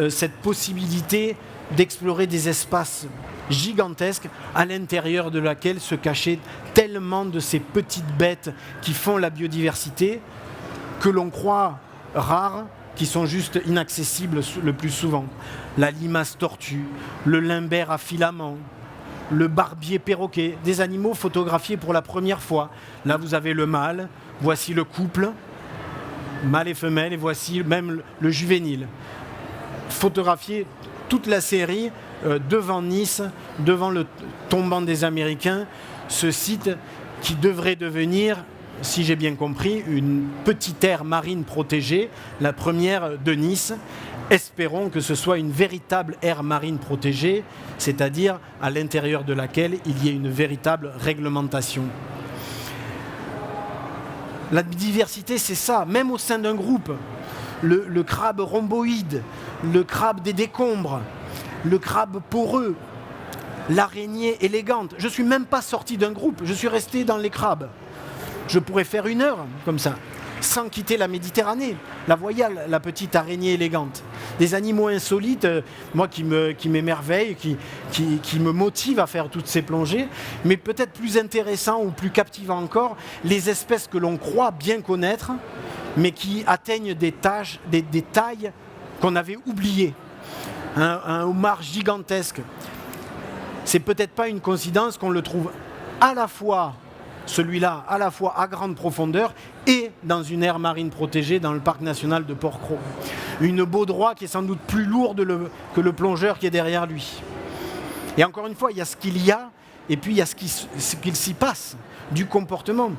cette possibilité d'explorer des espaces gigantesques à l'intérieur de laquelle se cachaient tellement de ces petites bêtes qui font la biodiversité que l'on croit rares, qui sont juste inaccessibles le plus souvent. La limace tortue, le limbert à filaments, le barbier perroquet, des animaux photographiés pour la première fois. Là, vous avez le mâle, voici le couple, mâle et femelle, et voici même le juvénile. Photographié toute la série devant Nice, devant le tombant des Américains, ce site qui devrait devenir, si j'ai bien compris, une petite aire marine protégée, la première de Nice. Espérons que ce soit une véritable aire marine protégée, c'est-à-dire à l'intérieur de laquelle il y ait une véritable réglementation. La diversité, c'est ça, même au sein d'un groupe. Le crabe rhomboïde, le crabe des décombres, le crabe poreux, l'araignée élégante. Je ne suis même pas sorti d'un groupe, je suis resté dans les crabes. Je pourrais faire 1 heure comme ça, sans quitter la Méditerranée. La voyez, la petite araignée élégante. Des animaux insolites, moi qui m'émerveillent, qui me motivent à faire toutes ces plongées, mais peut-être plus intéressant ou plus captivant encore, les espèces que l'on croit bien connaître, mais qui atteignent des tailles qu'on avait oubliées. Un homard gigantesque. C'est peut-être pas une coïncidence qu'on le trouve à la fois, celui-là, à la fois à grande profondeur et dans une aire marine protégée dans le parc national de Port-Cros. Une baudroie qui est sans doute plus lourde que le plongeur qui est derrière lui. Et encore une fois, il y a ce qu'il y a et puis il y a ce qu'il s'y passe, du comportement.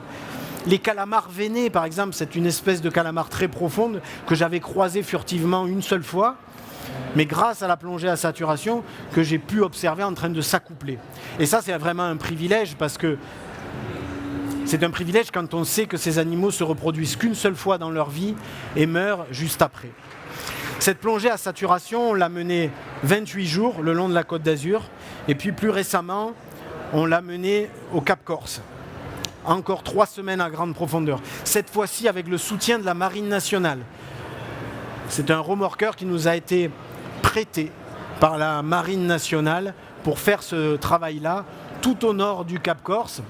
Les calamars veinés, par exemple, c'est une espèce de calamar très profonde que j'avais croisé furtivement une seule fois, mais grâce à la plongée à saturation que j'ai pu observer en train de s'accoupler. Et ça, c'est vraiment un privilège parce que c'est un privilège quand on sait que ces animaux se reproduisent qu'une seule fois dans leur vie et meurent juste après. Cette plongée à saturation, on l'a menée 28 jours le long de la Côte d'Azur et puis plus récemment, on l'a menée au Cap Corse. Encore 3 semaines à grande profondeur. Cette fois-ci avec le soutien de la Marine nationale. C'est un remorqueur qui nous a été prêté par la Marine nationale pour faire ce travail-là tout au nord du Cap Corse,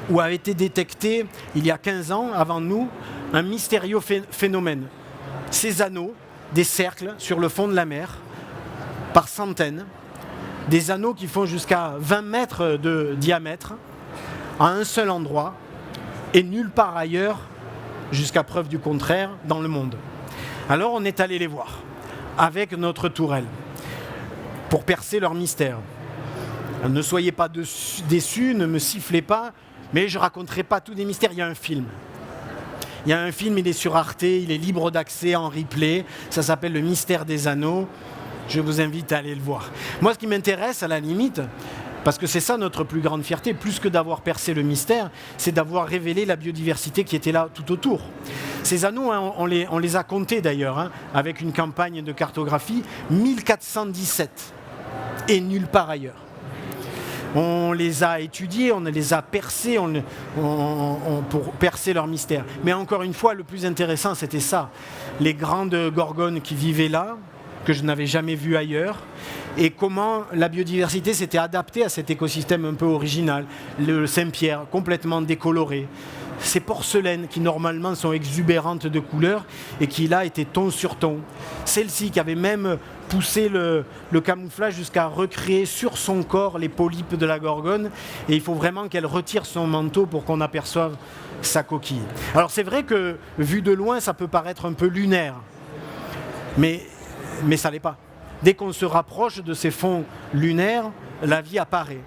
où a été détecté, il y a 15 ans, avant nous, un mystérieux phénomène. Ces anneaux, des cercles sur le fond de la mer, par centaines, des anneaux qui font jusqu'à 20 mètres de diamètre, à un seul endroit, et nulle part ailleurs, jusqu'à preuve du contraire, dans le monde. Alors on est allé les voir, avec notre tourelle, pour percer leur mystère. Ne soyez pas déçus, ne me sifflez pas, mais je ne raconterai pas tous des mystères, il y a un film. Il y a un film, il est sur Arte, il est libre d'accès en replay, ça s'appelle Le Mystère des Anneaux. Je vous invite à aller le voir. Moi, ce qui m'intéresse, à la limite, parce que c'est ça notre plus grande fierté, plus que d'avoir percé le mystère, c'est d'avoir révélé la biodiversité qui était là tout autour. Ces anneaux, hein, on les a comptés d'ailleurs, hein, avec une campagne de cartographie, 1417, et nulle part ailleurs. On les a étudiés, on les a percés pour percer leur mystère. Mais encore une fois, le plus intéressant, c'était ça. Les grandes gorgones qui vivaient là, que je n'avais jamais vues ailleurs, et comment la biodiversité s'était adaptée à cet écosystème un peu original. Le Saint-Pierre, complètement décoloré. Ces porcelaines qui normalement sont exubérantes de couleurs et qui là étaient ton sur ton. Celle-ci qui avait même poussé le camouflage jusqu'à recréer sur son corps les polypes de la gorgone, et il faut vraiment qu'elle retire son manteau pour qu'on aperçoive sa coquille. Alors c'est vrai que vu de loin ça peut paraître un peu lunaire, mais ça l'est pas. Dès qu'on se rapproche de ces fonds lunaires, la vie apparaît.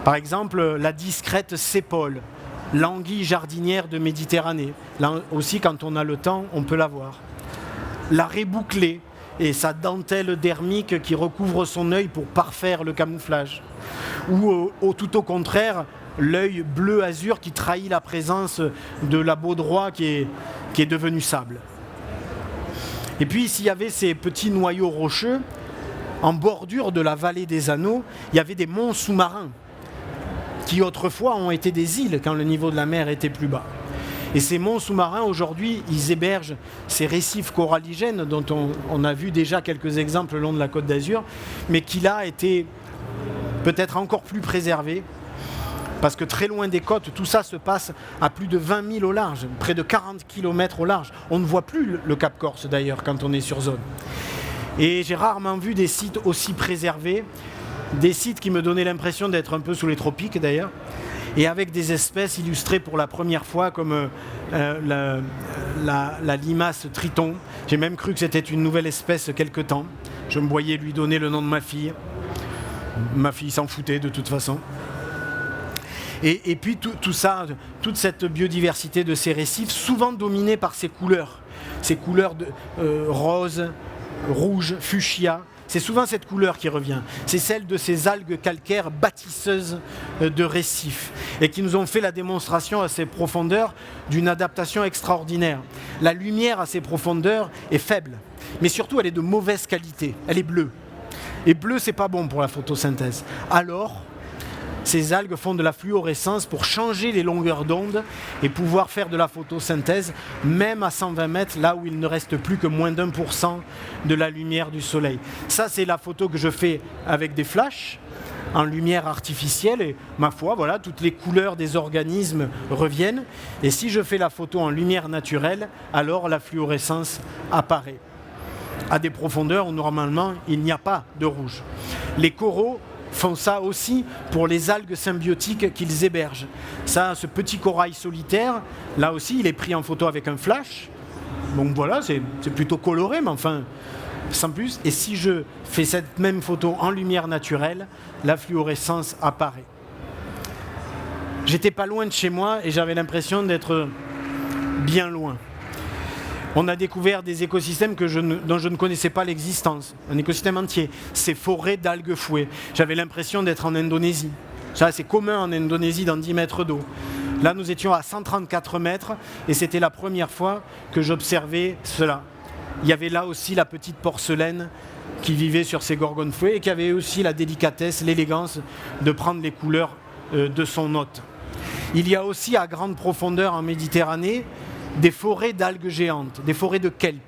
Par exemple, la discrète sépole, l'anguille jardinière de Méditerranée. Là aussi, quand on a le temps, on peut la voir. La raie bouclée et sa dentelle dermique qui recouvre son œil pour parfaire le camouflage. Ou tout au contraire, l'œil bleu azur qui trahit la présence de la baudroie qui est devenue sable. Et puis, s'il y avait ces petits noyaux rocheux, en bordure de la vallée des Anneaux, il y avait des monts sous-marins qui autrefois ont été des îles quand le niveau de la mer était plus bas. Et ces monts sous-marins, aujourd'hui, ils hébergent ces récifs coralligènes dont on a vu déjà quelques exemples le long de la Côte d'Azur, mais qui là étaient peut-être encore plus préservés, parce que très loin des côtes, tout ça se passe à plus de 20 000 au large, près de 40 km au large. On ne voit plus le Cap Corse d'ailleurs quand on est sur zone. Et j'ai rarement vu des sites aussi préservés, des sites qui me donnaient l'impression d'être un peu sous les tropiques d'ailleurs, et avec des espèces illustrées pour la première fois comme la limace triton. J'ai même cru que c'était une nouvelle espèce quelque temps. Je me voyais lui donner le nom de ma fille. Ma fille s'en foutait de toute façon. Et puis tout ça, toute cette biodiversité de ces récifs, souvent dominée par ces couleurs rose, rouge, fuchsia. C'est souvent cette couleur qui revient. C'est celle de ces algues calcaires bâtisseuses de récifs et qui nous ont fait la démonstration à ces profondeurs d'une adaptation extraordinaire. La lumière à ces profondeurs est faible, mais surtout elle est de mauvaise qualité. Elle est bleue. Et bleu, c'est pas bon pour la photosynthèse. Alors, ces algues font de la fluorescence pour changer les longueurs d'onde et pouvoir faire de la photosynthèse, même à 120 mètres, là où il ne reste plus que moins d'1% de la lumière du soleil. Ça, c'est la photo que je fais avec des flashs, en lumière artificielle, et ma foi, voilà, toutes les couleurs des organismes reviennent. Et si je fais la photo en lumière naturelle, alors la fluorescence apparaît. À des profondeurs où normalement il n'y a pas de rouge. Les coraux font ça aussi pour les algues symbiotiques qu'ils hébergent. Ça, ce petit corail solitaire, là aussi, il est pris en photo avec un flash. Donc voilà, c'est plutôt coloré, mais enfin, sans plus. Et si je fais cette même photo en lumière naturelle, la fluorescence apparaît. J'étais pas loin de chez moi et j'avais l'impression d'être bien loin. On a découvert des écosystèmes dont je ne connaissais pas l'existence. Un écosystème entier. Ces forêts d'algues fouet. J'avais l'impression d'être en Indonésie. Ça, c'est commun en Indonésie dans 10 mètres d'eau. Là, nous étions à 134 mètres et c'était la première fois que j'observais cela. Il y avait là aussi la petite porcelaine qui vivait sur ces gorgones fouet et qui avait aussi la délicatesse, l'élégance de prendre les couleurs de son hôte. Il y a aussi à grande profondeur en Méditerranée des forêts d'algues géantes, des forêts de kelp.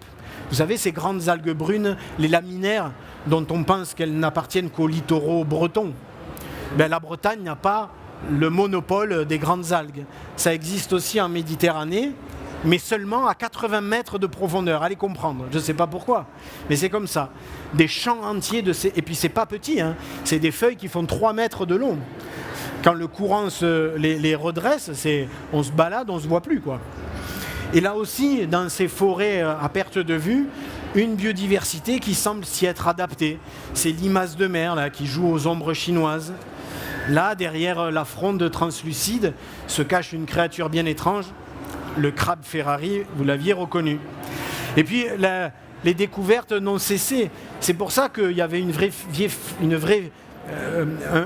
Vous savez, ces grandes algues brunes, les laminaires, dont on pense qu'elles n'appartiennent qu'aux littoraux bretons. Ben, la Bretagne n'a pas le monopole des grandes algues. Ça existe aussi en Méditerranée, mais seulement à 80 mètres de profondeur. Allez comprendre, je ne sais pas pourquoi, mais c'est comme ça. Des champs entiers de ces... Et puis c'est pas petit, hein. C'est des feuilles qui font 3 mètres de long. Quand le courant les redresse, on se balade, on ne se voit plus, quoi. Et là aussi, dans ces forêts à perte de vue, une biodiversité qui semble s'y être adaptée. C'est limaces de mer là, qui joue aux ombres chinoises. Là, derrière la fronde translucide, se cache une créature bien étrange, le crabe Ferrari, vous l'aviez reconnu. Et puis, les découvertes n'ont cessé. C'est pour ça qu'il y avait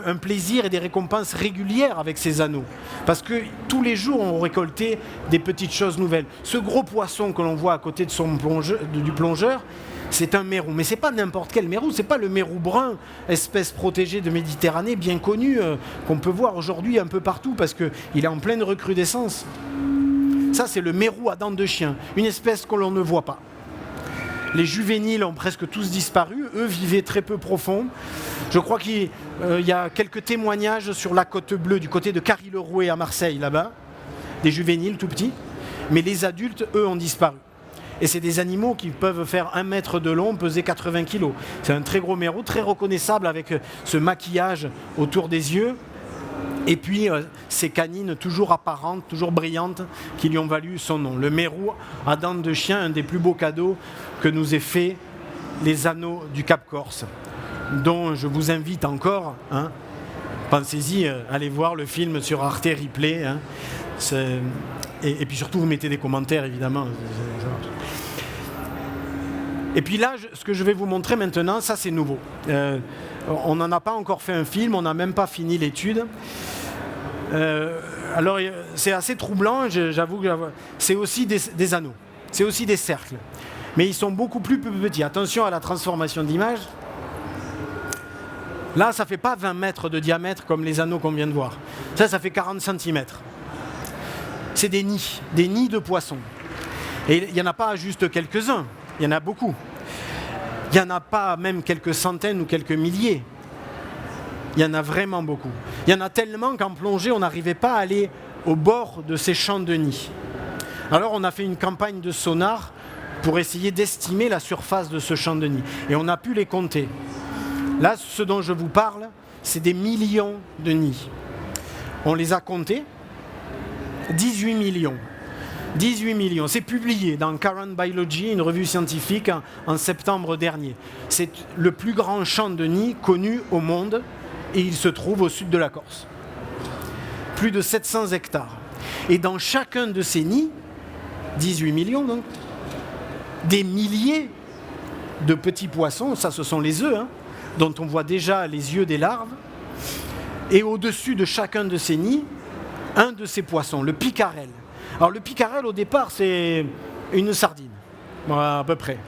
un plaisir et des récompenses régulières avec ces anneaux. Parce que tous les jours, on récoltait des petites choses nouvelles. Ce gros poisson que l'on voit à côté de du plongeur, c'est un mérou. Mais ce n'est pas n'importe quel mérou, ce n'est pas le mérou brun, espèce protégée de Méditerranée, bien connue, qu'on peut voir aujourd'hui un peu partout, parce qu'il est en pleine recrudescence. Ça, c'est le mérou à dents de chien, une espèce que l'on ne voit pas. Les juvéniles ont presque tous disparu. Eux vivaient très peu profond. Je crois qu'il y a quelques témoignages sur la côte bleue, du côté de Carry-le-Rouet à Marseille, là-bas. Des juvéniles tout petits. Mais les adultes, eux, ont disparu. Et c'est des animaux qui peuvent faire 1 mètre de long, peser 80 kilos. C'est un très gros mérou, très reconnaissable avec ce maquillage autour des yeux. Et puis ces canines toujours apparentes, toujours brillantes, qui lui ont valu son nom. Le mérou à dents de chien, un des plus beaux cadeaux que nous aient fait les anneaux du Cap Corse, dont je vous invite encore, hein, pensez-y, allez voir le film sur Arte Replay, hein, et puis surtout vous mettez des commentaires évidemment. Et puis là, ce que je vais vous montrer maintenant, ça c'est nouveau. On n'en a pas encore fait un film, on n'a même pas fini l'étude. Alors c'est assez troublant, j'avoue que c'est aussi des anneaux, c'est aussi des cercles. Mais ils sont beaucoup plus petits. Attention à la transformation d'image. Là, ça ne fait pas 20 mètres de diamètre comme les anneaux qu'on vient de voir. Ça fait 40 cm. C'est des nids de poissons. Et il n'y en a pas juste quelques-uns, il y en a beaucoup. Il n'y en a pas même quelques centaines ou quelques milliers. Il y en a vraiment beaucoup. Il y en a tellement qu'en plongée, on n'arrivait pas à aller au bord de ces champs de nids. Alors on a fait une campagne de sonar pour essayer d'estimer la surface de ce champ de nid. Et on a pu les compter. Là, ce dont je vous parle, c'est des millions de nids. On les a comptés, 18 millions. 18 millions. C'est publié dans Current Biology, une revue scientifique, en septembre dernier. C'est le plus grand champ de nids connu au monde et il se trouve au sud de la Corse. Plus de 700 hectares. Et dans chacun de ces nids, 18 millions donc, des milliers de petits poissons, ça ce sont les œufs, dont on voit déjà les yeux des larves, et au-dessus de chacun de ces nids, un de ces poissons, le picarelle. Alors le picarelle au départ c'est une sardine, voilà, à peu près.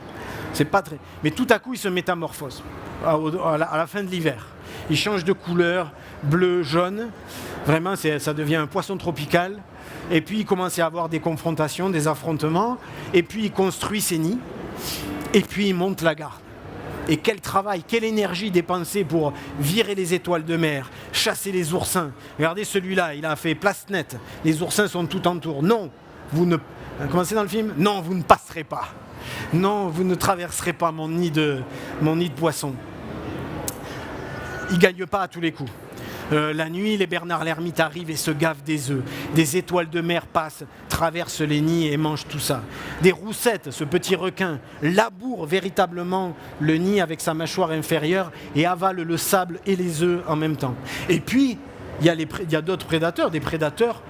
C'est pas très... Mais tout à coup il se métamorphose à la fin de l'hiver. Il change de couleur, bleu, jaune. Vraiment ça devient un poisson tropical. Et puis il commence à y avoir des confrontations, des affrontements. Et puis il construit ses nids. Et puis il monte la garde. Et quel travail, quelle énergie dépensée pour virer les étoiles de mer, chasser les oursins. Regardez celui-là, il a fait place nette. Les oursins sont tout autour. Non, vous ne... Comment c'est dans le film ? Non, vous ne passerez pas. Non, vous ne traverserez pas mon nid de poissons. Il ne gagne pas à tous les coups. La nuit, les Bernard l'ermite arrivent et se gavent des œufs. Des étoiles de mer passent, traversent les nids et mangent tout ça. Des roussettes, ce petit requin, laboure véritablement le nid avec sa mâchoire inférieure et avale le sable et les œufs en même temps. Et puis, il y a d'autres prédateurs, des prédateurs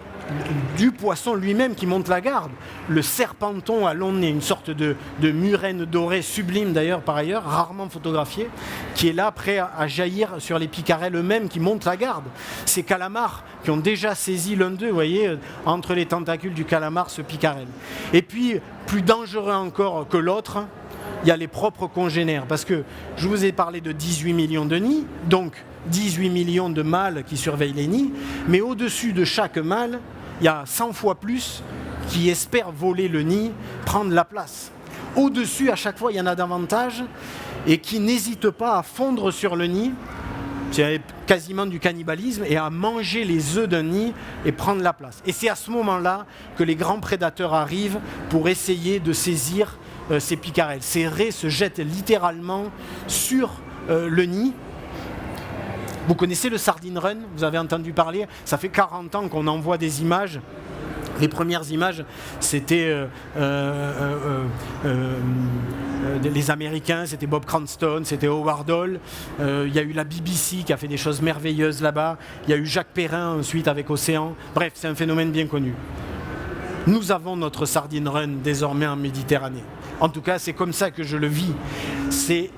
du poisson lui-même qui monte la garde. Le serpenton à long nez, une sorte de murène dorée sublime d'ailleurs par ailleurs, rarement photographiée, qui est là prêt à jaillir sur les picarelles eux-mêmes qui montent la garde. Ces calamars qui ont déjà saisi l'un d'eux, vous voyez, entre les tentacules du calamar, ce picarelle. Et puis, plus dangereux encore que l'autre, il y a les propres congénères, parce que je vous ai parlé de 18 millions de nids, donc 18 millions de mâles qui surveillent les nids, mais au-dessus de chaque mâle, il y a 100 fois plus qui espèrent voler le nid, prendre la place. Au-dessus, à chaque fois, il y en a davantage et qui n'hésitent pas à fondre sur le nid, c'est quasiment du cannibalisme, et à manger les œufs d'un nid et prendre la place. Et c'est à ce moment-là que les grands prédateurs arrivent pour essayer de saisir ces picarelles. Ces raies se jettent littéralement sur le nid. Vous connaissez le Sardine Run ? Vous avez entendu parler ? Ça fait 40 ans qu'on envoie des images. Les premières images, c'était les Américains, c'était Bob Cranston, c'était Howard Hall. Il y a eu la BBC qui a fait des choses merveilleuses là-bas. Il y a eu Jacques Perrin ensuite avec Océan. Bref, c'est un phénomène bien connu. Nous avons notre Sardine Run désormais en Méditerranée. En tout cas, c'est comme ça que je le vis.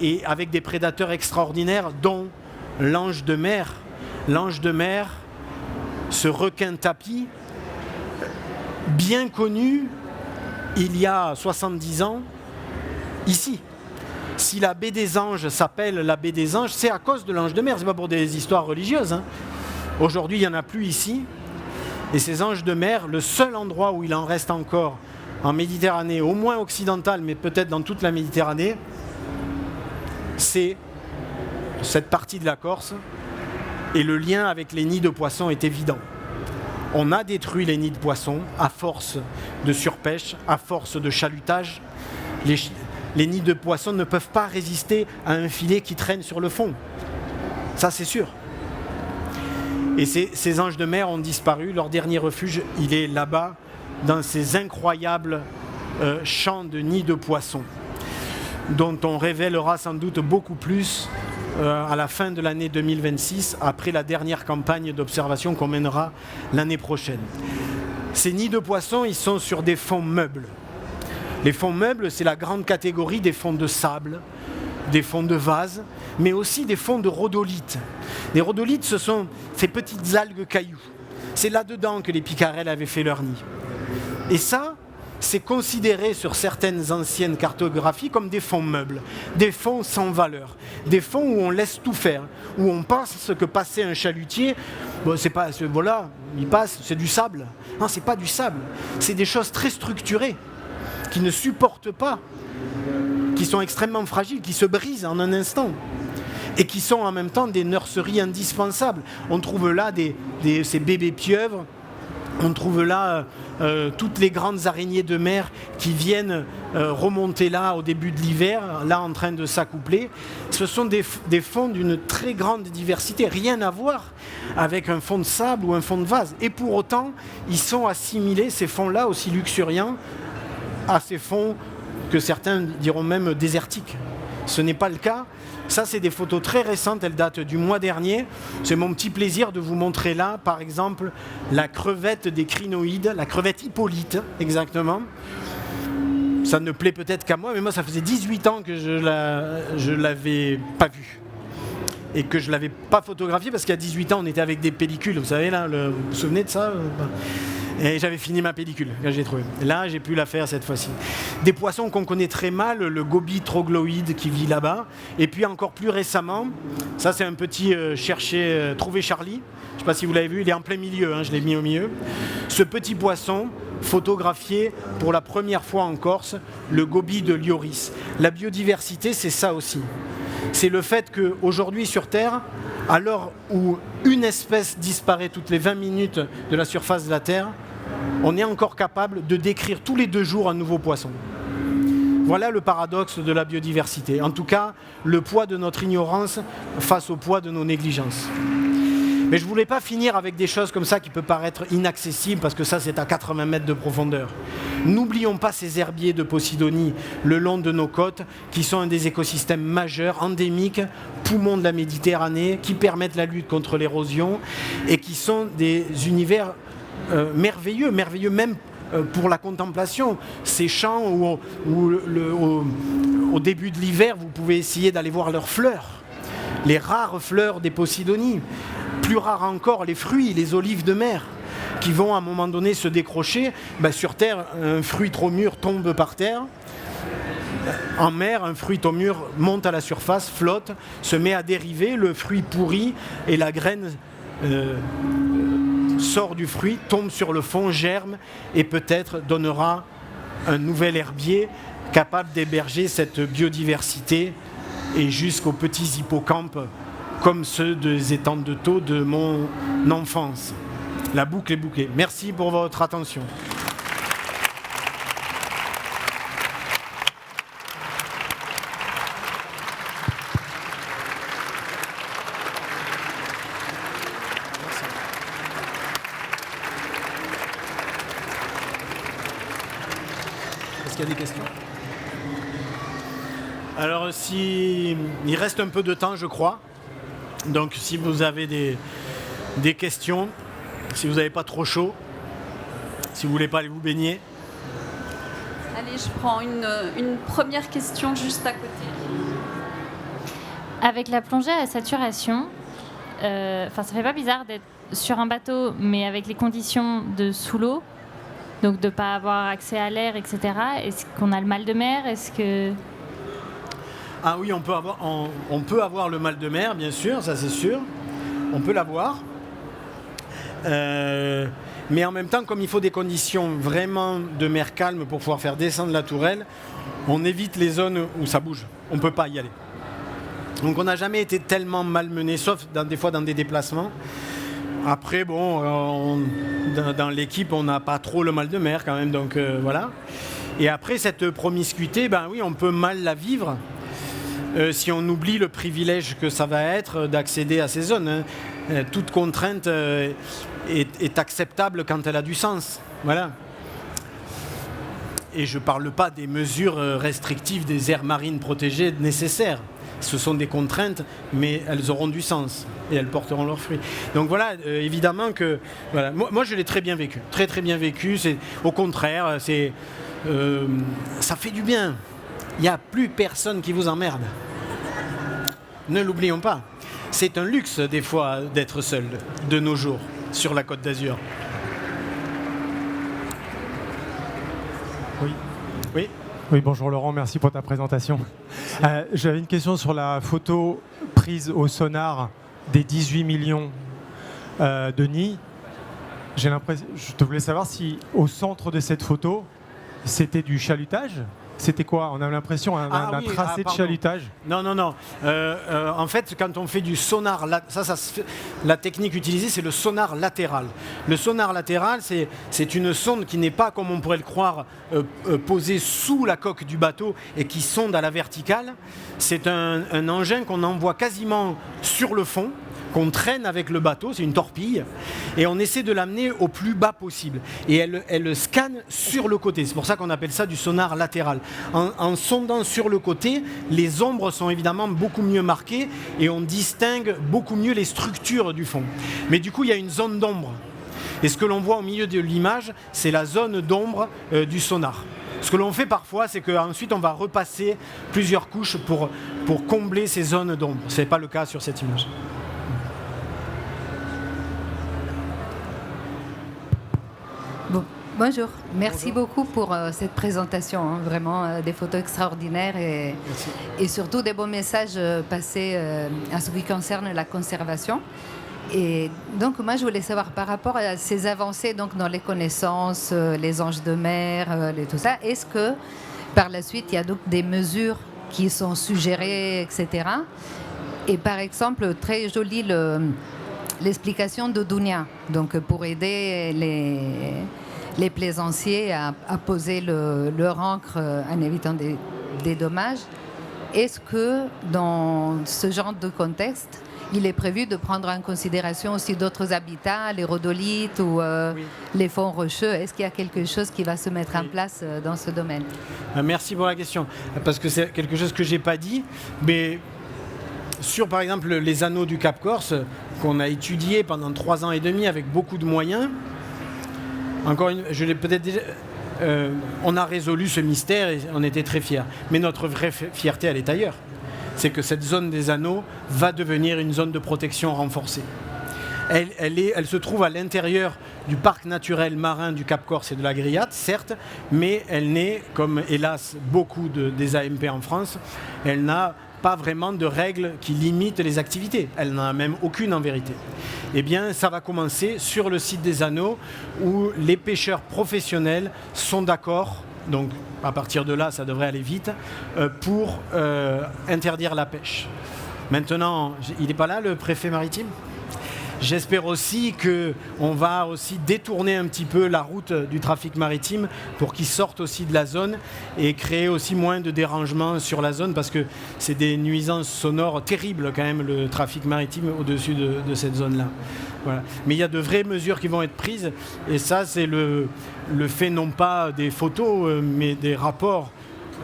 Et avec des prédateurs extraordinaires, dont l'ange de mer. L'ange de mer, ce requin tapis, bien connu il y a 70 ans, ici. Si la baie des Anges s'appelle la baie des Anges, c'est à cause de l'ange de mer, c'est pas pour des histoires religieuses. Aujourd'hui, il n'y en a plus ici. Et ces anges de mer, le seul endroit où il en reste encore en Méditerranée, au moins occidentale, mais peut-être dans toute la Méditerranée, c'est cette partie de la Corse. Et le lien avec les nids de poissons est évident. On a détruit les nids de poissons à force de surpêche, à force de chalutage. Les nids de poissons ne peuvent pas résister à un filet qui traîne sur le fond. Ça, c'est sûr. Et ces anges de mer ont disparu. Leur dernier refuge, il est là-bas, dans ces incroyables champs de nids de poissons, dont on révélera sans doute beaucoup plus à la fin de l'année 2026, après la dernière campagne d'observation qu'on mènera l'année prochaine. Ces nids de poissons, ils sont sur des fonds meubles. Les fonds meubles, c'est la grande catégorie des fonds de sable, des fonds de vase, mais aussi des fonds de rhodolites. Les rhodolites, ce sont ces petites algues cailloux. C'est là-dedans que les picarelles avaient fait leur nid. Et ça, c'est considéré sur certaines anciennes cartographies comme des fonds meubles, des fonds sans valeur, des fonds où on laisse tout faire, où on pense que passer un chalutier, bon, c'est pas, voilà, il passe, c'est du sable. Non, c'est pas du sable, c'est des choses très structurées, qui ne supportent pas, qui sont extrêmement fragiles, qui se brisent en un instant, et qui sont en même temps des nurseries indispensables. On trouve là ces bébés pieuvres On trouve là toutes les grandes araignées de mer qui viennent remonter là au début de l'hiver, là en train de s'accoupler. Ce sont des fonds d'une très grande diversité, rien à voir avec un fond de sable ou un fond de vase. Et pour autant, ils sont assimilés, ces fonds-là, aussi luxuriants, à ces fonds que certains diront même désertiques. Ce n'est pas le cas. Ça, c'est des photos très récentes, elles datent du mois dernier. C'est mon petit plaisir de vous montrer là, par exemple, la crevette des crinoïdes, la crevette Hippolyte, exactement. Ça ne plaît peut-être qu'à moi, mais moi, ça faisait 18 ans que je l'avais pas vue. Et que je ne l'avais pas photographiée, parce qu'il y a 18 ans, on était avec des pellicules, vous savez, là, vous vous souvenez de ça ? Et j'avais fini ma pellicule, que j'ai trouvé. Là, j'ai pu la faire cette fois-ci. Des poissons qu'on connaît très mal, le goby trogloïde qui vit là-bas. Et puis encore plus récemment, ça c'est un petit trouver Charlie. Je ne sais pas si vous l'avez vu, il est en plein milieu, je l'ai mis au milieu. Ce petit poisson, photographié pour la première fois en Corse, le goby de Lioris. La biodiversité, c'est ça aussi. C'est le fait qu'aujourd'hui sur Terre, à l'heure où une espèce disparaît toutes les 20 minutes de la surface de la Terre, on est encore capable de décrire tous les 2 jours un nouveau poisson. Voilà le paradoxe de la biodiversité. En tout cas, le poids de notre ignorance face au poids de nos négligences. Mais je ne voulais pas finir avec des choses comme ça qui peuvent paraître inaccessibles, parce que ça, c'est à 80 mètres de profondeur. N'oublions pas ces herbiers de Posidonie le long de nos côtes, qui sont un des écosystèmes majeurs, endémiques, poumons de la Méditerranée, qui permettent la lutte contre l'érosion et qui sont des univers merveilleux même pour la contemplation. Ces champs où au début de l'hiver, vous pouvez essayer d'aller voir leurs fleurs, les rares fleurs des Posidonies. Plus rare encore, les fruits, les olives de mer, qui vont à un moment donné se décrocher. Sur Terre, un fruit trop mûr tombe par terre. En mer, un fruit trop mûr monte à la surface, flotte, se met à dériver, le fruit pourrit et la graine sort du fruit, tombe sur le fond, germe et peut-être donnera un nouvel herbier capable d'héberger cette biodiversité et jusqu'aux petits hippocampes comme ceux des étangs de Thau de mon enfance. La boucle est bouclée. Merci pour votre attention. Est-ce qu'il y a des questions ? Alors, il reste un peu de temps, je crois. Donc, si vous avez des questions, si vous n'avez pas trop chaud, si vous ne voulez pas aller vous baigner. Allez, je prends une première question juste à côté. Avec la plongée à saturation, ça fait pas bizarre d'être sur un bateau, mais avec les conditions de sous l'eau, donc de ne pas avoir accès à l'air, etc. Est-ce qu'on a le mal de mer ? Est-ce que... Ah oui, on peut avoir le mal de mer, bien sûr, ça c'est sûr. On peut l'avoir. Mais en même temps, comme il faut des conditions vraiment de mer calme pour pouvoir faire descendre la tourelle, on évite les zones où ça bouge. On ne peut pas y aller. Donc on n'a jamais été tellement malmené, sauf des fois dans des déplacements. Après, dans l'équipe, on n'a pas trop le mal de mer quand même, donc voilà. Et après, cette promiscuité, oui, on peut mal la vivre. Si on oublie le privilège que ça va être d'accéder à ces zones. Toute contrainte est acceptable quand elle a du sens. Voilà. Et je ne parle pas des mesures restrictives des aires marines protégées nécessaires. Ce sont des contraintes, mais elles auront du sens et elles porteront leurs fruits. Donc voilà, évidemment que... Voilà. Moi, je l'ai très bien vécu. Très, très bien vécu. Au contraire, ça fait du bien. Il n'y a plus personne qui vous emmerde. Ne l'oublions pas. C'est un luxe, des fois, d'être seul, de nos jours, sur la Côte d'Azur. Oui. Oui. Oui, bonjour Laurent, merci pour ta présentation. J'avais une question sur la photo prise au sonar des 18 millions de nids. Je te voulais savoir si, au centre de cette photo, c'était du chalutage C'était quoi? On a l'impression d'un tracé de chalutage. Non. En fait, quand on fait du sonar, la technique utilisée, c'est le sonar latéral. Le sonar latéral, c'est une sonde qui n'est pas, comme on pourrait le croire, posée sous la coque du bateau et qui sonde à la verticale. C'est un engin qu'on envoie quasiment sur le fond, qu'on traîne avec le bateau, c'est une torpille, et on essaie de l'amener au plus bas possible. Et elle scanne sur le côté, c'est pour ça qu'on appelle ça du sonar latéral. En sondant sur le côté, les ombres sont évidemment beaucoup mieux marquées et on distingue beaucoup mieux les structures du fond. Mais du coup, il y a une zone d'ombre. Et ce que l'on voit au milieu de l'image, c'est la zone d'ombre du sonar. Ce que l'on fait parfois, c'est qu'ensuite on va repasser plusieurs couches pour combler ces zones d'ombre. Ce n'est pas le cas sur cette image. Bonjour, merci beaucoup pour cette présentation, hein. Vraiment des photos extraordinaires et surtout des beaux messages passés en ce qui concerne la conservation. Et donc moi je voulais savoir par rapport à ces avancées donc, dans les connaissances, les anges de mer, tout ça, est-ce que par la suite il y a donc des mesures qui sont suggérées, etc. Et par exemple, très jolie l'explication de Dunia, donc pour aider les plaisanciers à poser leur ancre en évitant des dommages. Est-ce que dans ce genre de contexte, il est prévu de prendre en considération aussi d'autres habitats, les rhodolites ou les fonds rocheux? Est-ce qu'il y a quelque chose qui va se mettre en place dans ce domaine? Merci pour la question, parce que c'est quelque chose que je n'ai pas dit, mais sur par exemple les anneaux du Cap Corse, qu'on a étudié pendant 3 ans et demi avec beaucoup de moyens, je l'ai peut-être déjà... on a résolu ce mystère et on était très fiers. Mais notre vraie fierté, elle est ailleurs. C'est que cette zone des anneaux va devenir une zone de protection renforcée. Elle se trouve à l'intérieur du parc naturel marin du Cap Corse et de la Grillade, certes, mais elle n'est, comme hélas beaucoup des AMP en France, elle n'a pas vraiment de règles qui limitent les activités. Elle n'en a même aucune en vérité. Eh bien, ça va commencer sur le site des Anneaux où les pêcheurs professionnels sont d'accord, donc à partir de là, ça devrait aller vite, pour interdire la pêche. Maintenant, il n'est pas là, le préfet maritime ? J'espère aussi qu'on va aussi détourner un petit peu la route du trafic maritime pour qu'il sorte aussi de la zone et créer aussi moins de dérangements sur la zone parce que c'est des nuisances sonores terribles quand même le trafic maritime au-dessus de cette zone-là. Voilà. Mais il y a de vraies mesures qui vont être prises et ça c'est le fait non pas des photos mais des rapports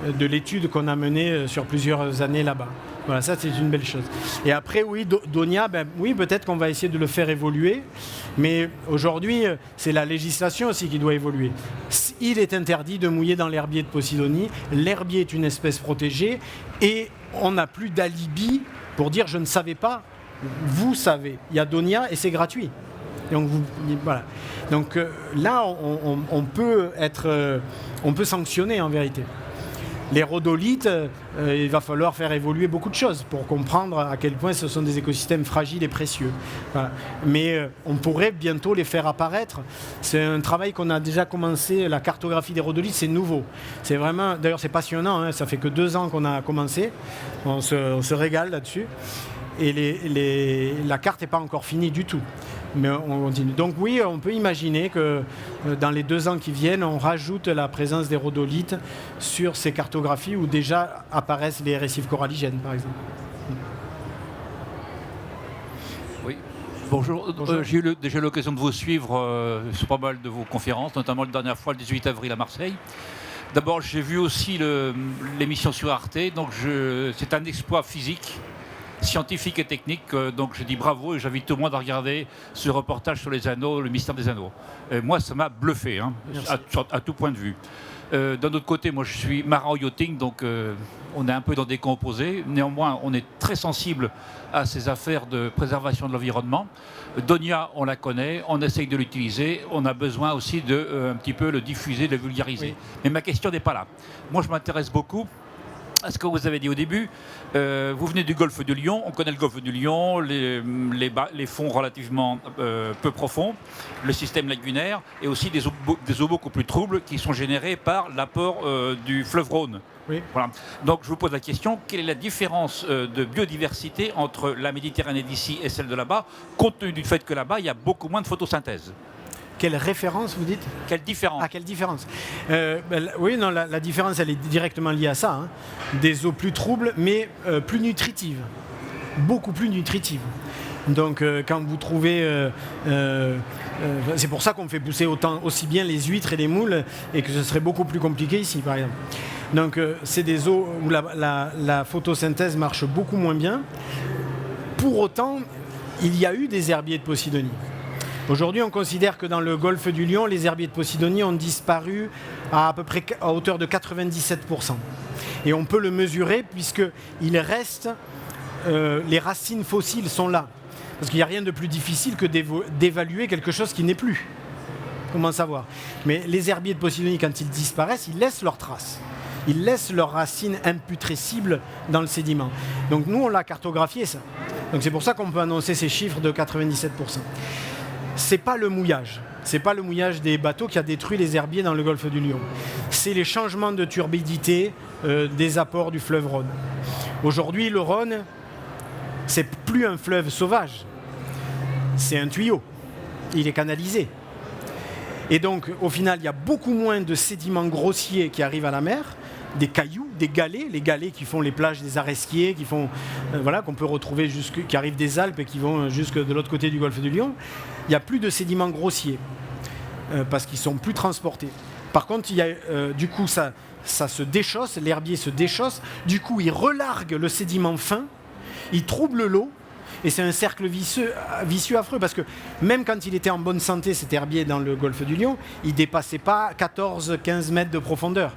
de l'étude qu'on a menée sur plusieurs années là-bas. Voilà, ça c'est une belle chose. Et après, oui, Donia, oui, peut-être qu'on va essayer de le faire évoluer, mais aujourd'hui, c'est la législation aussi qui doit évoluer. Il est interdit de mouiller dans l'herbier de Posidonie. L'herbier est une espèce protégée et on n'a plus d'alibi pour dire je ne savais pas. Vous savez, il y a Donia et c'est gratuit. Donc, voilà. Donc là, on peut sanctionner en vérité. Les rhodolites, il va falloir faire évoluer beaucoup de choses pour comprendre à quel point ce sont des écosystèmes fragiles et précieux. Voilà. Mais on pourrait bientôt les faire apparaître. C'est un travail qu'on a déjà commencé, la cartographie des rhodolites, c'est nouveau. C'est vraiment, d'ailleurs c'est passionnant, hein, ça fait que 2 ans qu'on a commencé, on se régale là-dessus. Et la carte n'est pas encore finie du tout. Mais on continue. Donc oui, on peut imaginer que dans les 2 ans qui viennent, on rajoute la présence des rhodolites sur ces cartographies où déjà apparaissent les récifs coralligènes, par exemple. Oui. Bonjour. J'ai eu déjà l'occasion de vous suivre sur pas mal de vos conférences, notamment la dernière fois, le 18 avril à Marseille. D'abord, j'ai vu aussi l'émission sur Arte, donc c'est un exploit physique, scientifique et technique, donc je dis bravo et j'invite tout le monde à regarder ce reportage sur les anneaux, le mystère des anneaux. Moi, ça m'a bluffé, hein, à tout point de vue. D'un autre côté, moi je suis marin au yachting, donc on est un peu dans des camps opposés. Néanmoins, on est très sensible à ces affaires de préservation de l'environnement. Donia, on la connaît, on essaye de l'utiliser, on a besoin aussi de un petit peu le diffuser, de le vulgariser. Oui. Mais ma question n'est pas là. Moi, je m'intéresse beaucoup à ce que vous avez dit au début. Vous venez du golfe du Lion, on connaît le golfe du Lion, les fonds relativement peu profonds, le système lagunaire et aussi des eaux beaucoup plus troubles qui sont générées par l'apport du fleuve Rhône. Oui. Voilà. Donc je vous pose la question, quelle est la différence de biodiversité entre la Méditerranée d'ici et celle de là-bas, compte tenu du fait que là-bas, il y a beaucoup moins de photosynthèse? Quelle référence, vous dites? Quelle différence? Ah, quelle différence? Oui, non, la différence, elle est directement liée à ça. Hein. Des eaux plus troubles, mais plus nutritives. Beaucoup plus nutritives. Donc, quand vous trouvez... c'est pour ça qu'on fait pousser aussi bien les huîtres et les moules, et que ce serait beaucoup plus compliqué ici, par exemple. Donc, c'est des eaux où la photosynthèse marche beaucoup moins bien. Pour autant, il y a eu des herbiers de Posidonie. Aujourd'hui, on considère que dans le golfe du Lion, les herbiers de Posidonie ont disparu à peu près à hauteur de 97%. Et on peut le mesurer puisqu'il reste... les racines fossiles sont là. Parce qu'il n'y a rien de plus difficile que d'évaluer quelque chose qui n'est plus. Comment savoir? Mais les herbiers de Posidonie, quand ils disparaissent, ils laissent leurs traces. Ils laissent leurs racines imputrescibles dans le sédiment. Donc nous, on l'a cartographié, ça. Donc c'est pour ça qu'on peut annoncer ces chiffres de 97%. C'est pas le mouillage. C'est pas le mouillage des bateaux qui a détruit les herbiers dans le golfe du Lion. C'est les changements de turbidité des apports du fleuve Rhône. Aujourd'hui, le Rhône, c'est plus un fleuve sauvage. C'est un tuyau. Il est canalisé. Et donc, au final, il y a beaucoup moins de sédiments grossiers qui arrivent à la mer, des cailloux, des galets, les galets qui font les plages des Aresquiers, qui font, voilà, qu'on peut retrouver qui arrivent des Alpes et qui vont jusque de l'autre côté du golfe du Lion. Il n'y a plus de sédiments grossiers parce qu'ils sont plus transportés. Par contre, il y a, du coup, ça se déchausse, l'herbier se déchausse. Du coup, il relargue le sédiment fin, il trouble l'eau. Et c'est un cercle vicieux affreux parce que même quand il était en bonne santé, cet herbier dans le golfe du Lion, il ne dépassait pas 14-15 mètres de profondeur.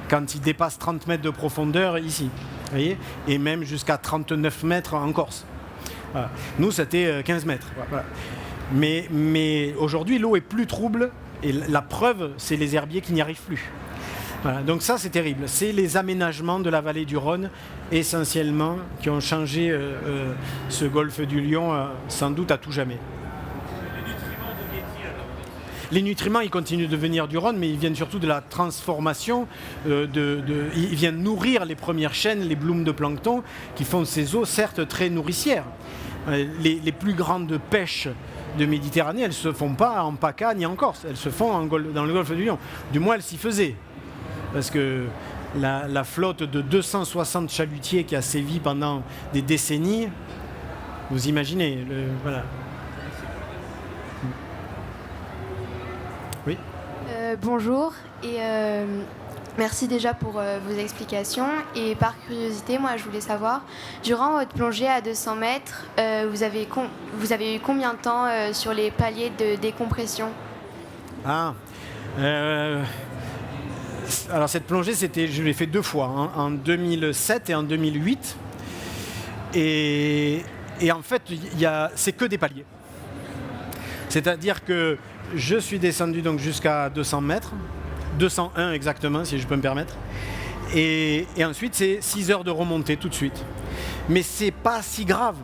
Quand il dépasse 30 mètres de profondeur ici, vous voyez, et même jusqu'à 39 mètres en Corse. Voilà. Nous, c'était 15 mètres. Voilà. Mais aujourd'hui, l'eau est plus trouble et la preuve, c'est les herbiers qui n'y arrivent plus. Voilà, donc ça c'est terrible, c'est les aménagements de la vallée du Rhône essentiellement qui ont changé ce golfe du Lion sans doute à tout jamais. Les nutriments ils continuent de venir du Rhône mais ils viennent surtout de la transformation, ils viennent nourrir les premières chaînes, les blooms de plancton qui font ces eaux certes très nourricières. Les plus grandes pêches de Méditerranée elles ne se font pas en PACA ni en Corse, elles se font dans le golfe du Lion, du moins elles s'y faisaient. Parce que la flotte de 260 chalutiers qui a sévi pendant des décennies, vous imaginez, voilà. Oui. Bonjour et merci déjà pour vos explications. Et par curiosité, moi je voulais savoir, durant votre plongée à 200 mètres, vous avez eu combien de temps sur les paliers de décompression? Alors cette plongée, je l'ai fait 2 fois, hein, en 2007 et en 2008. Et en fait, c'est que des paliers. C'est-à-dire que je suis descendu donc jusqu'à 200 mètres, 201 exactement, si je peux me permettre. Et ensuite, c'est 6 heures de remontée tout de suite. Mais c'est pas si grave,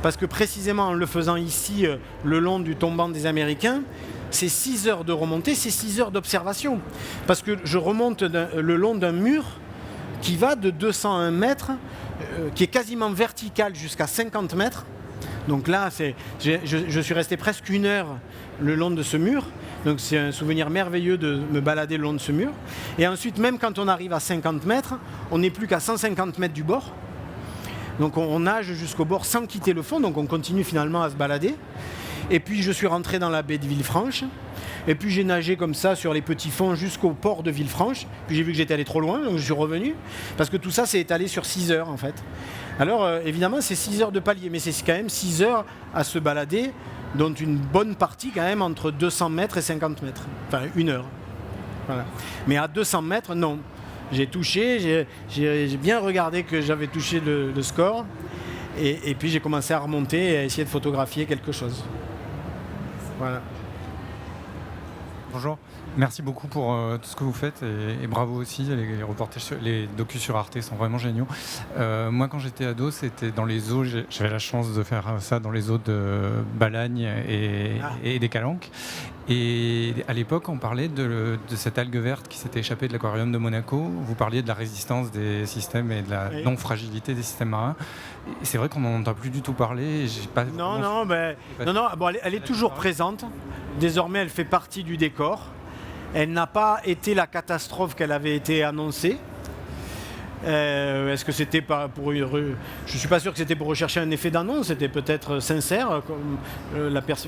parce que précisément en le faisant ici, le long du tombant des Américains, c'est 6 heures de remontée, c'est 6 heures d'observation. Parce que je remonte le long d'un mur qui va de 201 mètres, qui est quasiment vertical jusqu'à 50 mètres. Donc là, je suis resté presque 1 heure le long de ce mur. Donc c'est un souvenir merveilleux de me balader le long de ce mur. Et ensuite, même quand on arrive à 50 mètres, on n'est plus qu'à 150 mètres du bord. Donc on nage jusqu'au bord sans quitter le fond, donc on continue finalement à se balader. Et puis je suis rentré dans la baie de Villefranche. Et puis j'ai nagé comme ça sur les petits fonds jusqu'au port de Villefranche. Puis j'ai vu que j'étais allé trop loin, donc je suis revenu. Parce que tout ça s'est étalé sur 6 heures en fait. Alors évidemment c'est 6 heures de palier, mais c'est quand même 6 heures à se balader, dont une bonne partie quand même entre 200 mètres et 50 mètres. Enfin 1 heure. Voilà. Mais à 200 mètres, non. J'ai touché, j'ai bien regardé que j'avais touché le score. Et puis j'ai commencé à remonter et à essayer de photographier quelque chose. Voilà. bonjour. Merci beaucoup pour tout ce que vous faites et bravo aussi. Les reportages, les docus sur Arte sont vraiment géniaux. Moi, quand j'étais ado, c'était dans les eaux. J'avais la chance de faire ça dans les eaux de Balagne et des Calanques. Et à l'époque, on parlait de cette algue verte qui s'était échappée de l'aquarium de Monaco. Vous parliez de la résistance des systèmes et de la non-fragilité des systèmes marins. Et c'est vrai qu'on n'en entend plus du tout parler. Non, bon, elle est toujours présente. Désormais, elle fait partie du décor. Elle n'a pas été la catastrophe qu'elle avait été annoncée. Est-ce que c'était pour... Je ne suis pas sûr que c'était pour rechercher un effet d'annonce, c'était peut-être sincère,